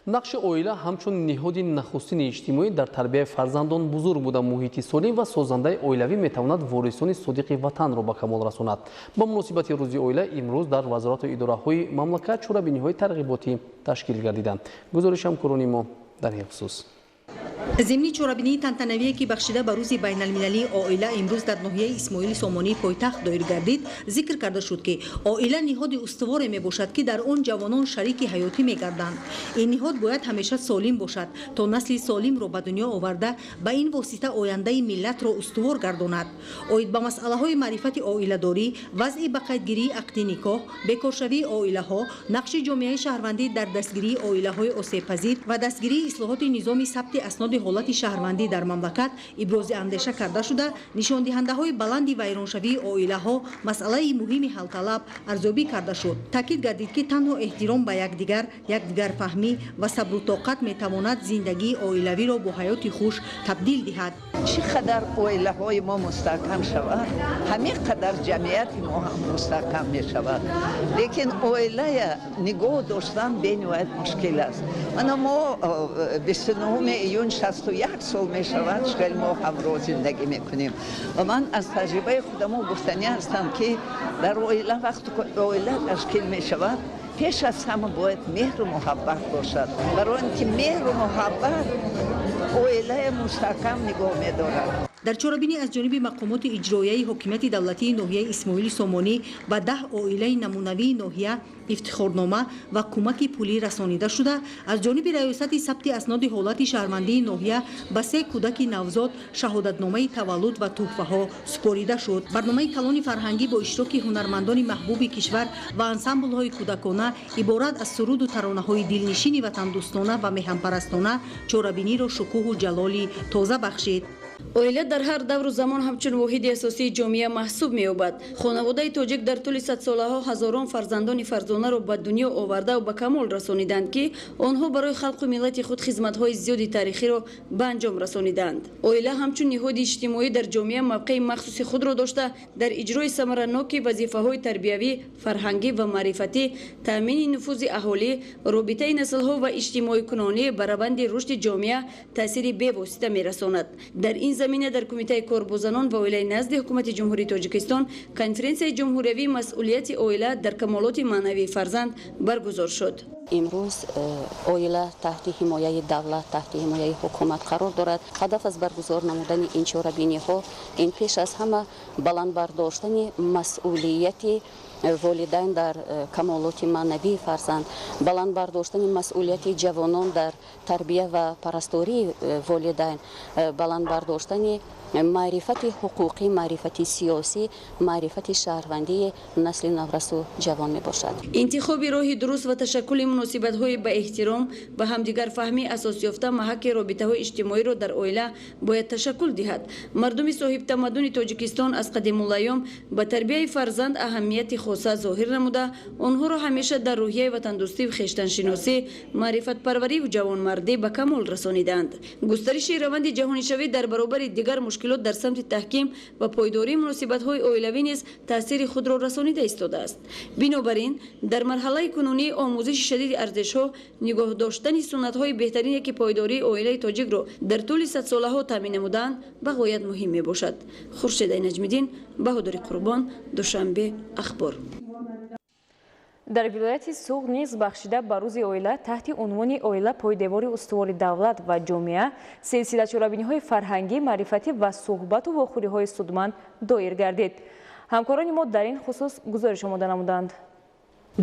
نقش اویلا همچون نهادی نخستین اجتماعی در تربیت فرزندان بزرگ بوده محیط سالم و سازنده اویلوی میتواند وارثان صادق وطن را به کمال رساند. با مناسبت روز اویلا امروز در وزارت و اداره‌های مملکت چهاربینی‌های ترغیباتی تشکیل گردیدند. گزارشم کرونی ما در این خصوص. ضمن چهاربینی تنتنوی که بخشیده به روز بین المللی عائله امروز در ناحیه اسماعیل سامانی پایتخت دایر گردید ذکر کرده شد که عائله نهاد استوار می باشد که در آن جوانان شریک حیاتی می گردند. این نهاد باید همیشه سالم باشد تا نسل سالم را به دنیا آورده به این واسطه آینده ملت را استوار گرداند. اوید به مسئله های معرفت عائله داری، وضع به قیدگیری عقد نکاح، بیکارشوی عائله ها، نقش جامعه شهروندی در دستگیری عائله های آسیب پذیر و دستگیری اصلاحات نظام ثبت اسناد حالت شهروندی در مملکت ابراز اندیشه کرده شده نشان دهنده های بلند ویرانشوی عائله ها مسئله مهم حل طلب ارزیابی کرده شد. تاکید گردید که تنها احترام به یکدیگر فهمی و صبر و طاقت می تواند زندگی عائلوی را با حیات خوش تبدیل دهد. چقدر عائله های ما مستحکم شود همین قدر جمعیت ما هم مستحکم می شود. لیکن عائله نگاه داشتن بینوایت مشکل است. ما 29 ایون 61 سال می شود خیلی ما همراه زندگی میکنیم و من از تجربه خودم گفتنی هستم که در عائله وقت عائله تشکیل می شود پیش از همه باید مهر و محبت باشد. برای اینکه مهر و محبت عائله مستحکم نگاه می دارد. در چهاربینی از جانب مقامات اجرایی حکومت دولتی ناحیه اسماعیل سامانی به 10 عائله نمونوی ناحیه افتخارنامه و کمک پولی رسانیده شده. از جانب ریاست ثبت اسناد حالت شهروندی ناحیه به 3 کودک نوزاد شهادتنامه تولد و تحفه ها سپاریده شد. برنامه کلان فرهنگی با اشتراک هنرمندان محبوب کشور و انسامبل های کودکانه عبارت از سرود و ترانه های دلنشین وطن دوستانه و مهمپرستانه چهاربینی را شکوه و جلالی تازه بخشید. оила дар ҳар давру замон ҳамчун воҳиди асосии ҷомеа маҳсуб меёбад. хонаводаи тоҷик дар тӯли садсолаҳо ҳазорон фарзандони фарзонаро ба дунё оварда ва ба камол расониданд, ки онҳо барои халқу миллати худ хизматҳои зиёди таърихиро ба анҷом расониданд. оила ҳамчун ниҳоди иҷтимоӣ дар ҷомеа мавқеи махсуси худро дошта, дар иҷрои самараноки вазифаҳои тарбиявӣ, фарҳангӣ ва маърифатӣ, таъмини нуфузи аҳолӣ, робитаи наслҳо ва иҷтимоикунонӣ ба раванди рушди ҷомеа таъсири бевосита мерасонад. дар ин замина дар кумитаи корбозанон ва оилаи назди ҳукумати ҷумҳурии тоҷикистон конференсияи ҷумҳуриявии масъулияти оила дар камолоти маънавии фарзанд баргузор шуд. امروز اویلا تحت حمایه دولت تحت حمایه حکومت قرار دارد. هدف از برگزار نمودن این چاره‌بینی ها این پیش از همه بلند برداشتن مسئولیت والدین در کمالات معنوی فرزند، بلند برداشتن مسئولیت جوانان در تربیت و پرستاری والدین، بلند برداشتن معرفت حقوقی، معرفت سیاسی، معرفت شهروندی نسل نورس و جوان می باشد. انتخاب راهی درست و تشکل مناسبت‌های با احترام و همدیگر فهمی اساس یافته محک رابطه‌های اجتماعی را در عائله باید تشکل دهد. مردم صاحب تمدن تاجیکستان از قدیم الایام با تربیت فرزند اهمیت خاصه ظاهر نموده، آنها را همیشه در روحیه وطن‌دوستی و خویشتن‌شناسی، معرفت پروری و جوانمردی به کمال رسانیدند. گسترش روند جهانی شوی در برابر دیگر مشکلات در سمت تحکیم و پایداری مناسبت‌های عائلوی نیز تأثیر خود را رسانیده ایستاده است. بنابراین در مرحله کنونی آموزش شدید ارزش‌ها، نگاه داشتن سنت‌های بهترین که پایداری عائله تاجیک را در طول 100 ساله‌ها تامین نمودند بغایت مهم میباشد. خورشید نجمیدین، بهادر قربان، دوشنبه، اخبار. дар вилояти суғ низ бахшида ба рӯзи оила таҳти унвони оила пойдевори устувори давлат ва ҷомеа силсила чорабиниҳои фарҳангӣ, маърифатӣ ва суҳбату вохӯриҳои судманд доир гардид. ҳамкорони мо дар ин хусус гузориш омода намуданд.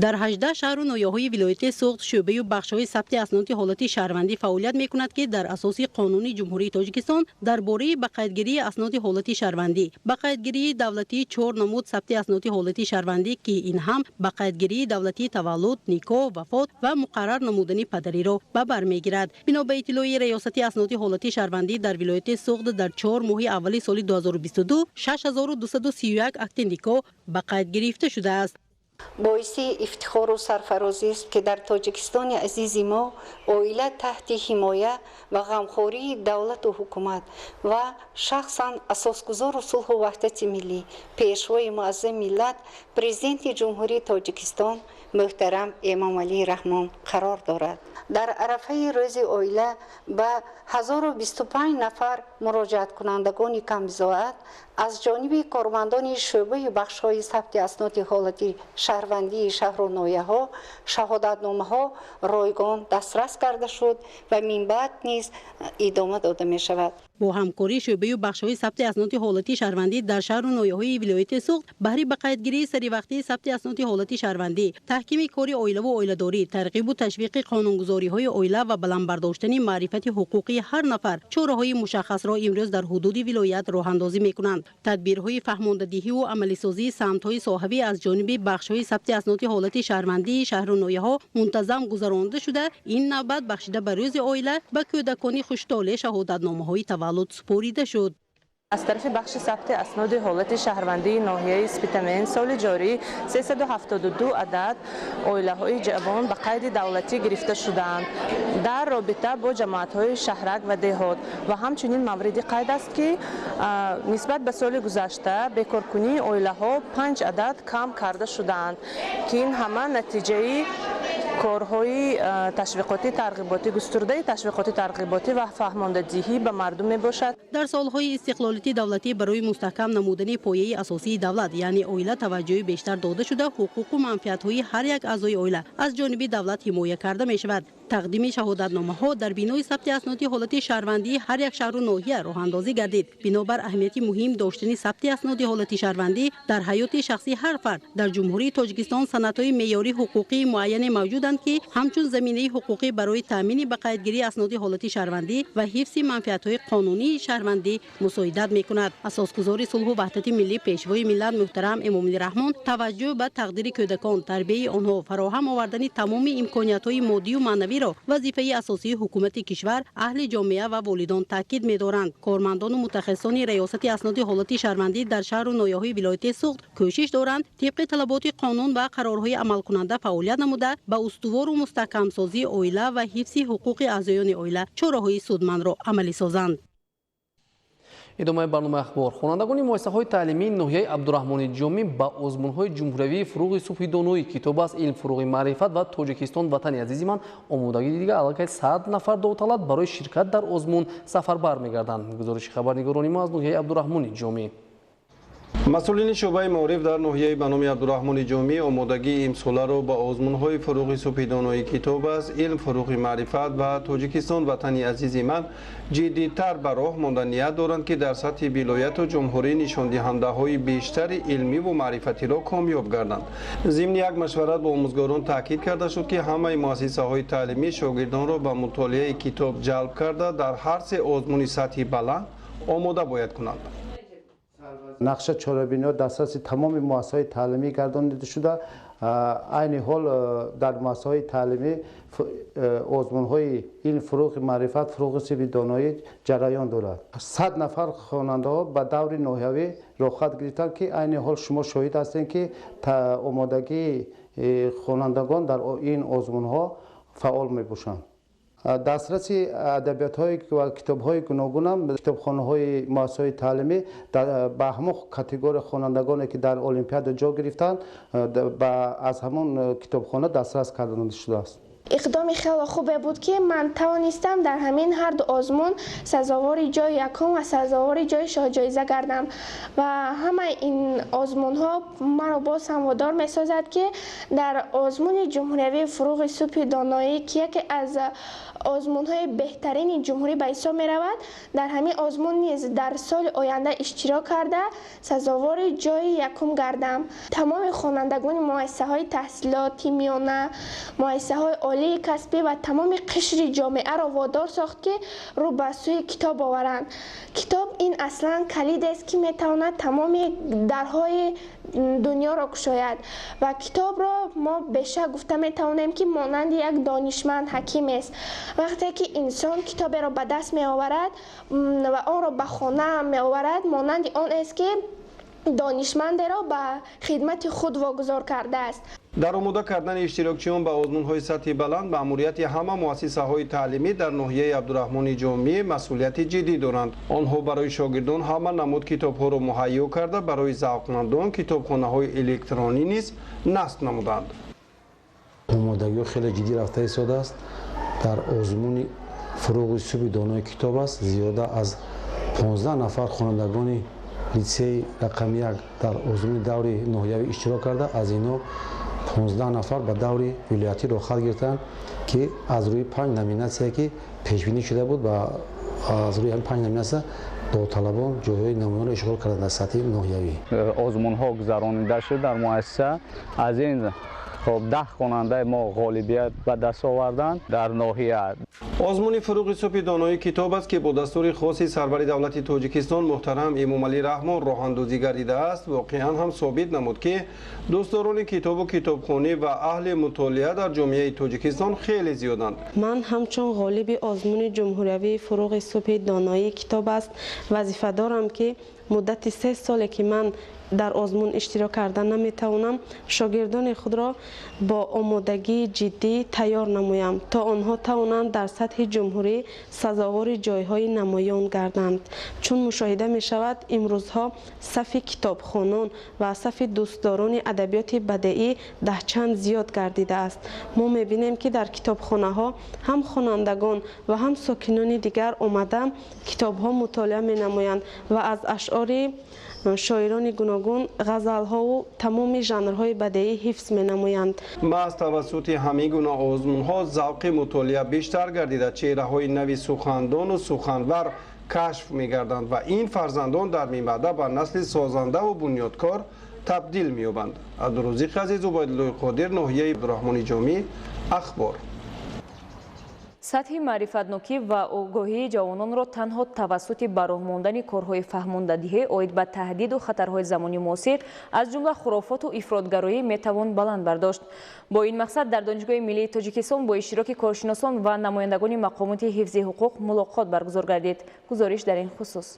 در 18 شهر و ناحیه‌های ولایت سوخت شعبه و بخش‌های ثبت اسناد حالت شهروندی فعالیت می‌کند که در اساس قانون جمهوری تاجیکستان درباره بقایتگیری اسناد حالت شهروندی، بقایتگیری دولتی 4 نمود ثبت اسناد حالت شهروندی که این هم بقایتگیری دولتی تولد، نکاح، وفات و مقرر نمودن پدری را به بر می‌گیرد. بنا به اطلاع ریاست اسناد حالت شهروندی در ولایت سوخت در 4 ماه اول سال 2022 6231 اکت نکاح بقایت گرفته شده است. باعث افتخار و سرفرازی است که در تاجیکستان عزیز ما عائله تحت حمایه و غمخوری دولت و حکومت و شخصا اساسگزار صلح و وحدت ملی پیشوای معظم ملت پرزیدنت جمهوری تاجیکستان محترم امام علی رحمان قرار دارد. در عرفه روز عائله به 1025 نفر مراجعت کنندگان کمبزاعت از جانب کارمندان شعبه بخش‌های ثبت اسناد حالتی شهروندی شهر و ناحیه‌ها شهادتنامه‌ها رایگان دسترس کرده شد و من بعد نیز ادامه داده می‌شود. با همکاری شعبه و بخش‌های ثبت اسناد حالتی شهروندی در شهر و ناحیه‌های ولایت سوخت بهره بقایتگیری سری وقتی ثبت اسناد حالتی شهروندی، تحکیم کار عائله و عائله‌داری، ترغیب و تشویق قانونگذاری‌های عائله و بلند برداشتن معرفت حقوقی هر نفر چاره‌های مشخص را امروز در حدود ولایت راه‌اندازی می‌کنند. تدبیرهای فهماندهی و عملی‌سازی سمت‌های صاحبی از جانب بخش‌های ثبت اسناد حالتی شهروندی شهر و ناحیه‌ها منتظم گذرانده شده. این نوبت بخشیده به روز عائله به کودکان خوش‌طال شهادتنامه‌های تولد سپرده شد. از طرف بخش ثبت اسناد حالت شهروندی ناحیه اسپیتامین سال جاری 372 عدد عائله‌های جوان به قید دولتی گرفته شدند در رابطه با جماعت‌های شهرک و دهات و همچنین موردی قید است که نسبت به سال گذشته بیکارکنی عائله‌ها 5 عدد کم کرده شدند که این همه نتیجه کارهای تشویقاتی ترغیباتی گسترده تشویقاتی ترغیباتی و فهماندهی به مردم می باشد. در سالهای استقلالیت دولتی برای مستحکم نمودن پایه اساسی دولت یعنی عائله توجه بیشتر داده شده، حقوق و منفعت‌های هر یک اعضای عائله از جانب دولت حمایت کرده می شود. تقدیم شهادتنامه‌ها در بینای ثبت اسناد حالت شهروندی هر یک شهر و ناحیه راه‌اندازی گردید. بنابر اهمیت مهم داشتن ثبت اسناد حالت شهروندی در حیات شخصی هر فرد در جمهوری تاجیکستان سندهای معیاری حقوقی معین موجودند که همچون زمینه حقوقی برای تامین بقایتگیری اسناد حالت شهروندی و حفظ منفعت‌های قانونی شهروندی مساعدت می‌کند. اساسگزار صلح و وحدت ملی پیشوای ملت محترم امام علی رحمان توجه به تقدیر کودکان، تربیت آنها، فراهم آوردن تمام امکانیت‌های مادی و معنوی را وظیفه اساسی حکومت کشور، اهل جامعه و والدان تاکید می‌دارند. کارمندان و متخصصان ریاست اسناد حالت شهروندی در شهر و ناحیه‌های ولایت سوخت کوشش دارند طبق طلبات قانون و قرارهای عمل کننده فعالیت نموده به استوار و مستحکم سازی عائله و حفظ حقوق اعضایان عائله چاره‌های سودمند را عملی سازند. ادامه برنامه اخبار. خوانندگان مؤسسه‌های تعلیمی ناحیه عبدالرحمن جامی با آزمون‌های جمهوری فروغ صبح دانایی کتاب از علم فروغ معرفت و تاجیکستان وطن عزیزی من آمادگی دیگر علاقه 100 نفر داوطلب برای شرکت در آزمون سفربر می‌گردند. گزارش خبرنگاران ما از ناحیه عبدالرحمن جامی. مسئولین شعبه معارف در ناحیه به نام عبدالرحمن جامی آمادگی امساله را با آزمون‌های فروغ صبح دانایی کتاب از علم فروغ معرفت و تاجیکستان وطن عزیزی من جدی‌تر به راه مانده نیت دارند که در سطح ولایت و جمهوری نشان دهنده‌های بیشتر علمی و معرفتی را کامیاب گردند. ضمن یک مشورت با آموزگاران تاکید کرده شد که همه مؤسسه‌های تعلیمی شاگردان را به مطالعه کتاب جلب کرده در هر سه آزمون سطحی بلند آماده باید کنند. نقشه چاره‌بینی دسترسی تمام مؤسسه‌های تعلیمی گردانیده شده. عین حال در مؤسسه‌های تعلیمی آزمون‌های علم فروغ معرفت فروغ صبح دانایی جریان دارد. 100 نفر خواننده‌ها به دور ناحیوی رخصت گرفتند که عین حال شما شاهد هستید که آمادگی خوانندگان در این آزمون‌ها فعال می‌باشند. دسترسی ادبیات‌های و کتاب‌های گوناگون هم کتابخانه‌های مؤسسه‌های تعلیمی به همون کاتگوری خوانندگانی که در المپیاد جا گرفتند از همون کتابخانه دسترس کردن شده است. اقدام خیلی خوبه بود که من توانستم در همین هر دو آزمون سزاوار جای یکم و سزاوار جای شاه جایزه گردم و همه این آزمون ها مرا باز هم وادار می سازد که در آزمون جمهوری فروغ صبح دانایی که یکی از آزمون های بهترین جمهوری به حساب می رود در همین آزمون نیز در سال آینده اشتراک کرده سزاوار جای یکم گردم. تمام خوانندگان مؤسسه های تحصیلاتی میانه، مؤسسه های عالی کسبی و تمام قشر جامعه را وادار ساخت که رو به سوی کتاب آورند. کتاب این اصلا کلید است که میتواند تمام درهای دنیا را گشاید و کتاب را ما بشه گفته میتوانیم که مانند یک دانشمند حکیم است. وقتی که انسان کتاب را به دست می آورد و آن را به خانه می آورد مانند آن است که دانشمند را به خدمت خود واگذار کرده است. در آماده کردن اشتراکچیان به آزمون‌های سطحی بلند به مأموریت همه مؤسسه‌های تعلیمی در ناحیه عبدالرحمن جامی مسئولیت جدی دارند. آنها برای شاگردان همه نمود کتاب‌ها را مهیا کرده برای ذوقمندان کتابخانه‌های الکترونی نیز نصب نمودند. آمادگی خیلی جدی رفته ایستاده است. در آزمون فروغ صبح دانایی کتاب است زیاده از 15 نفر خوانندگان لیسه رقم 1 در آزمون دوری ناحیوی اشتراک کرده. از اینا 15 نفر به دوری ولایتی رخصت گرفتند که از روی 5 نامیناسیایی که پیش بینی شده بود و از روی 5 نامیناسیا داوطلبان جایهای نمایان را اشغال کردند در سطح ناحیوی. آزمون‌ها گذرانیده شد در مؤسسه. از این 10 خواننده ما غالبیت به دست آوردند در ناحیه. آزمون فروغ صبح دانایی کتاب است که با دستور خاصی سرور دولت تاجیکستان محترم امامعلی رحمان راه اندازی گردیده است. واقعا هم ثابت نمود که دوستداران کتاب و کتابخوانی و اهل مطالعه در جامعه تاجیکستان خیلی زیادند. من همچون غالب آزمون جمهوری فروغ صبح دانایی کتاب است وظیفه دارم که مدت 3 ساله که من در آزمون اشتراک کردن نمیتوانم شاگردان خود را با آمادگی جدی تیار نمایم تا آنها توانند در سطح جمهوری سزاوار جایهای نمایان گردند. چون مشاهده می شود امروزها صف کتابخوانان و صف دوستداران ادبیات بدیعی ده چند زیاد گردیده است. ما می بینیم که در کتابخانه ها هم خوانندگان و هم ساکنان دیگر آمده کتاب ها مطالعه می نمایند و از اشعار شاعران گوناگون غزل‌ها و تمام ژانرهای بدیعی حفظ می‌نمایند. از توسط همه گونه آزمون‌ها ذوق مطالعه بیشتر گردیده چهره‌های نوی سخندان و سخنور کشف می‌گردند و این فرزندان در می‌آینده به نسل سازنده و بنیادکار تبدیل می‌یابند. عبدالرزاق عزیز و عبیدالله قادر ناحیه عبدالرحمن جامی اخبار. сатҳи маърифатнокӣ ва огоҳии ҷавононро танҳо тавассути бароҳмондани корҳои фаҳмондадиҳӣ оид ба таҳдиду хатарҳои замони муосир аз ҷумла хурофоту ифротгароӣ метавон баланд бардошт. Бо ин мақсад дар Донишгоҳи миллии Тоҷикистон бо иштироки коршиносон ва намояндагони мақомоти ҳифзи ҳуқуқ мулоқот баргузор гардид. Гузориш дар ин хусус.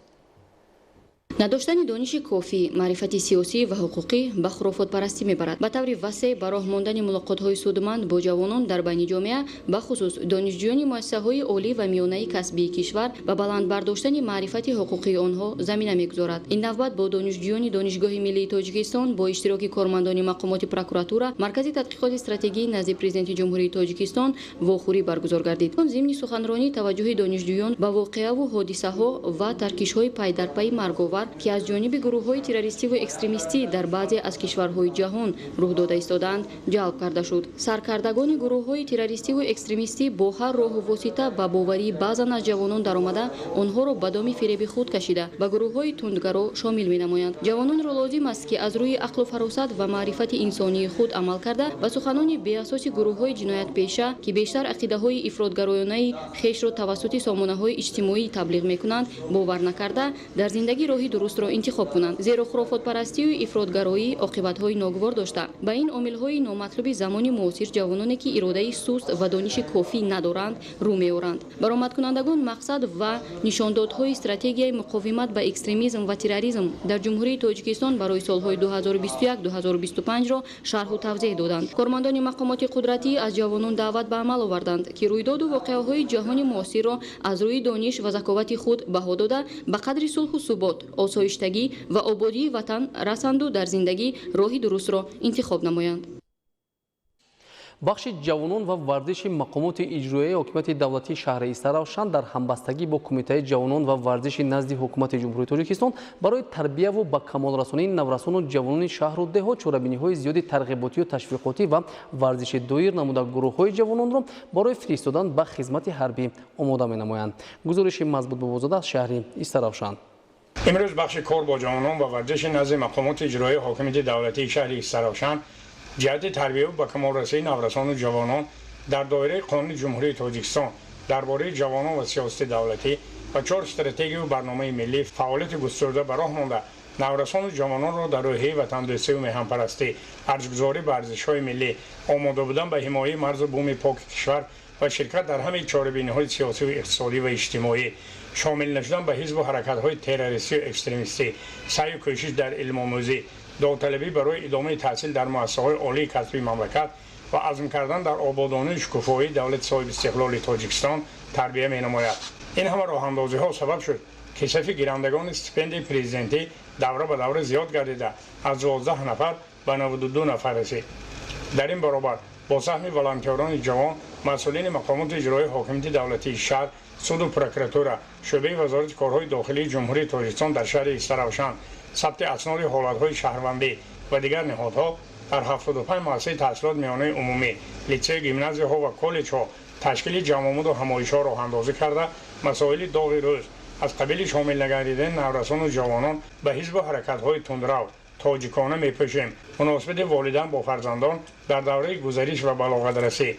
надоштани дониши кофӣ маърифати сиёсӣ ва ҳуқуқӣ ба хурофотпарастӣ мебарад. ба таври васеъ ба роҳ мондани мулоқотҳои судманд бо ҷавонон дар байни ҷомеа бахусус донишҷӯёни муассисаҳои олӣ ва миёнаи касбии кишвар ба баландбардоштани маърифати ҳуқуқии онҳо замина мегузорад. ин навбат бо донишҷӯёни Донишгоҳи миллии Тоҷикистон бо иштироки кормандони мақомоти прокуратура маркази тадқиқоти стратегӣ назди президенти ҷумҳурии Тоҷикистон вохӯрӣ баргузор гардид. зимни суханронӣ таваҷҷӯҳи донишҷӯён ба воқеаву ҳодисаҳо ва таркишҳои пайдарпайи марговар ки аз ҷониби гурӯҳҳои террористиву экстремистӣ дар баъзе аз кишварҳои ҷаҳон рух дода истоданд ҷалб карда шуд. саркардагони гурӯҳҳои террористиву экстремистӣ бо ҳар роҳу восита ба боварии баъзан аз ҷавонон даромада онҳоро ба доми фиреби худ кашида ба гурӯҳҳои тундгаро шомил менамоянд. ҷавононро лозим аст ки аз рӯи ақлу фаросат ва маърифати инсонии худ амал карда ба суханони беасоси гурӯҳҳои ҷиноятпеша ки бештар ақидаҳои ифротгароёнаи хешро тавассути сомонаҳои иҷтимоӣ таблиғ мекунанд бовар накарда дар зиндагӣ роҳи дурустро интихоб кунанд. зеро хурофотпарастию ифротгароӣ оқибатҳои ногувор дошта. ба ин омилҳои номатлуби замони муосир ҷавононе ки иродаи суст ва дониши кофӣ надоранд рӯ меоранд. баромадкунандагон мақсад ва нишондодҳои стратегияи муқовимат ба экстремизм ва терроризм дар ҷумҳурии Тоҷикистон барои солҳои 2021-2025ро шарҳу тавзеҳ доданд. кормандони мақомоти қудратӣ аз ҷавонон даъват ба амал оварданд ки рӯйдоду воқеаҳои ҷаҳони муосирро аз рӯи дониш ва заковати худ баҳо дода ба қадри сулҳу субот осоиштагӣ ва ободии ватан расанду дар зиндагӣ роҳи дурустро интихоб намоянд. бахши ҷавонон ва варзиши мақомоти иҷроияи ҳокимияти давлатии шаҳри Истаравшан дар ҳамбастагӣ бо кумитаи ҷавонон ва варзиши назди ҳукумати ҷумҳурии Тоҷикистон барои тарбияву ба камолрасонии наврасону ҷавонони шаҳру деҳот чорабиниҳои зиёди тарғиботию ташвиқотӣ ва варзиши доир намуда гурӯҳҳои ҷавононро барои фиристодан ба хизмати ҳарбӣ омода менамоянд. гузориши Мазбут Бобозода аз шаҳри Истаравшан. имрӯз бахши кор бо ҷавонон ва варзиши назди мақомоти иҷроияи ҳокимияти давлатии шаҳри Истаравшан ҷиҳати тарбия ба камолрасии наврасону ҷавонон дар доираи қонуни ҷумҳурии Тоҷикистон дар бораи ҷавонон ва сиёсати давлатӣ ва 4 стратегияу барномаи миллӣ фаъолияти густурда ба роҳ монда наврасону ҷавононро дар роҳияи ватандӯстиву меҳанпарастӣ арзгузорӣ ба арзишҳои миллӣ омода будан ба ҳимояи марзу буми поки кишвар ва ширкат дар ҳамаи чорабиниҳои сиёсиву иқтисодӣ ва иҷтимоӣ шомил нашудан ба ҳизбу ҳаракатҳои террористию экстремистӣ сайю кӯшиш дар илмомӯзӣ довталабӣ барои идомаи таҳсил дар муассисаҳои олии касбии мамлакат ва азм кардан дар ободонии шукуфоии давлати соҳиби истиқлоли Тоҷикистон тарбия менамояд. ин ҳама роҳандозиҳо сабаб шуд ки сафи гирандагони стипендияи президентӣ давра ба давра зиёд гардида аз 12 нафар ба 92 нафар расид. дар ин баробар бо саҳми волонтерони ҷавон масъулини мақомоти иҷроияи ҳокимияти давлатии шаҳр суду прокуратура шӯъбаи вазорати корҳои дохилии ҷумҳурии Тоҷикистон дар шаҳри Истаравшан сабти асноди ҳолатҳои шаҳрвандӣ ва дигар неҳодҳо дар 75 муассисаи таҳсилот миёнаи умумӣ литсею гимназияҳо ва коллеҷҳо ташкили ҷамъомаду ҳамоишҳо роҳандозӣ карда масоили доғи рӯз аз қабили шомил нагардидани наврасону ҷавонон ба ҳизбу ҳаракатҳои тундрав тоҷикона мепӯшем муносибати волидан бо фарзандон дар давраи гузариш ва балоғатрасӣ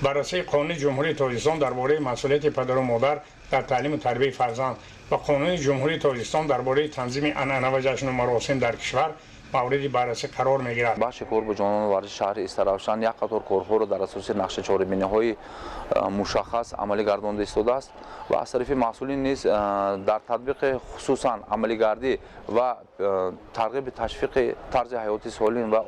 баррасии қонуни ҷумҳурии Тоҷикистон дар бораи масъулияти падару модар дар таълиму тарбияи фарзанд ва қонуни ҷумҳурии Тоҷикистон дар бораи танзими анъана ва ҷашну маросим дар кишвар мавриди баррасӣ қарор мегирад. бахши кор бо ҷавонон ва варзиши шаҳри Истаравшан як қатор корҳоро дар асоси нақши чорабиниҳои мушаххас амалӣ гардонда истодааст ва аз тарафи масъулин низ дар татбиқи хусусан амалигардӣ ва тарғиби ташвиқи тарзи ҳаёти солим ва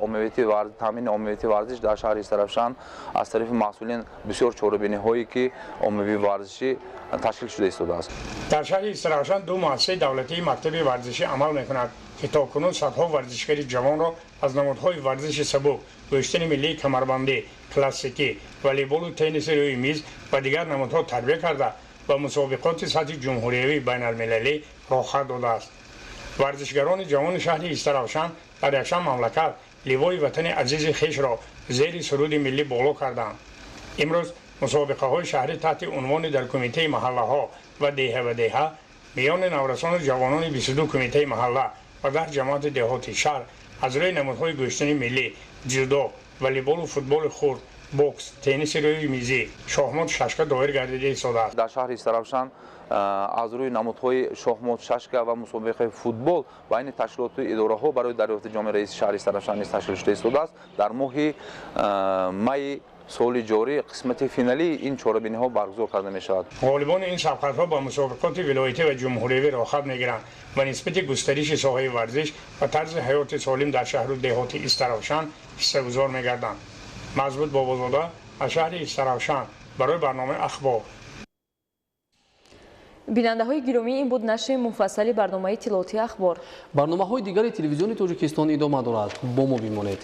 таъмини оммавияти варзиш дар шаҳри Истаравшан аз тарафи масъулин бисёр чорабиниҳое ки оммавии варзишӣ ташкил шуда истодааст. дар шаҳри Истаравшан ду муассисаи давлатии мактаби варзишӣ амал мекунад ки то кунун садҳо варзишгари ҷавонро аз намудҳои варзиши сабук гӯштани миллии камарбандӣ классикӣ волейболу тенниси рӯи миз ва дигар намудҳо тарбия карда ба мусобиқоти сатҳи ҷумҳуриявии байналмилалӣ роҳа додааст. варзишгарони ҷавони шаҳри Истаравшан дар якчанд мамлакат ливои ватани азизи хешро зери суруди миллӣ боло карданд. имрӯз мусобиқаҳои шаҳрӣ таҳти унвони дар кумитаи маҳаллаҳо ва деҳа ва деҳа миёни наврасону ҷавонони 22 кумитаи маҳалла ва дар ҷамоати деҳоти шаҳр аз рӯи намудҳои гӯштани миллӣ ҷудо волейболу футболи хурд бокс, тенниси рӯи мизӣ, шоҳмот шашка доир гардида истодааст. дар шаҳри Саравшан аз рӯи намудҳои шоҳмот шашка ва мусобиқаи футбол байни ташкилоту идораҳо барои дарёфти ҷоми раиси шаҳри Саравшан низ ташкил шуда истодааст. дар моҳи майи соли ҷорӣ қисмати финалии ин чорабиниҳо баргузор карда мешавад. ғолибони ин сабқатҳо ба мусобиқоти вилоятӣ ва ҷумҳуриявӣ рохат мегиранд ва нисбати густариши соҳаи варзиш ва тарзи ҳаёти солим дар шаҳру деҳоти Истаравшан ҳиссагузор мегарданд. Мазбут Бобозода аз шаҳри Истаравшан барои барномаи ахбор. бинандаҳои гиромӣ, ин буд нашри муфассали барномаи тиловати ахбор. барномаҳои дигари телевизиони Тоҷикистон идома дорад. Бо мо бимонед.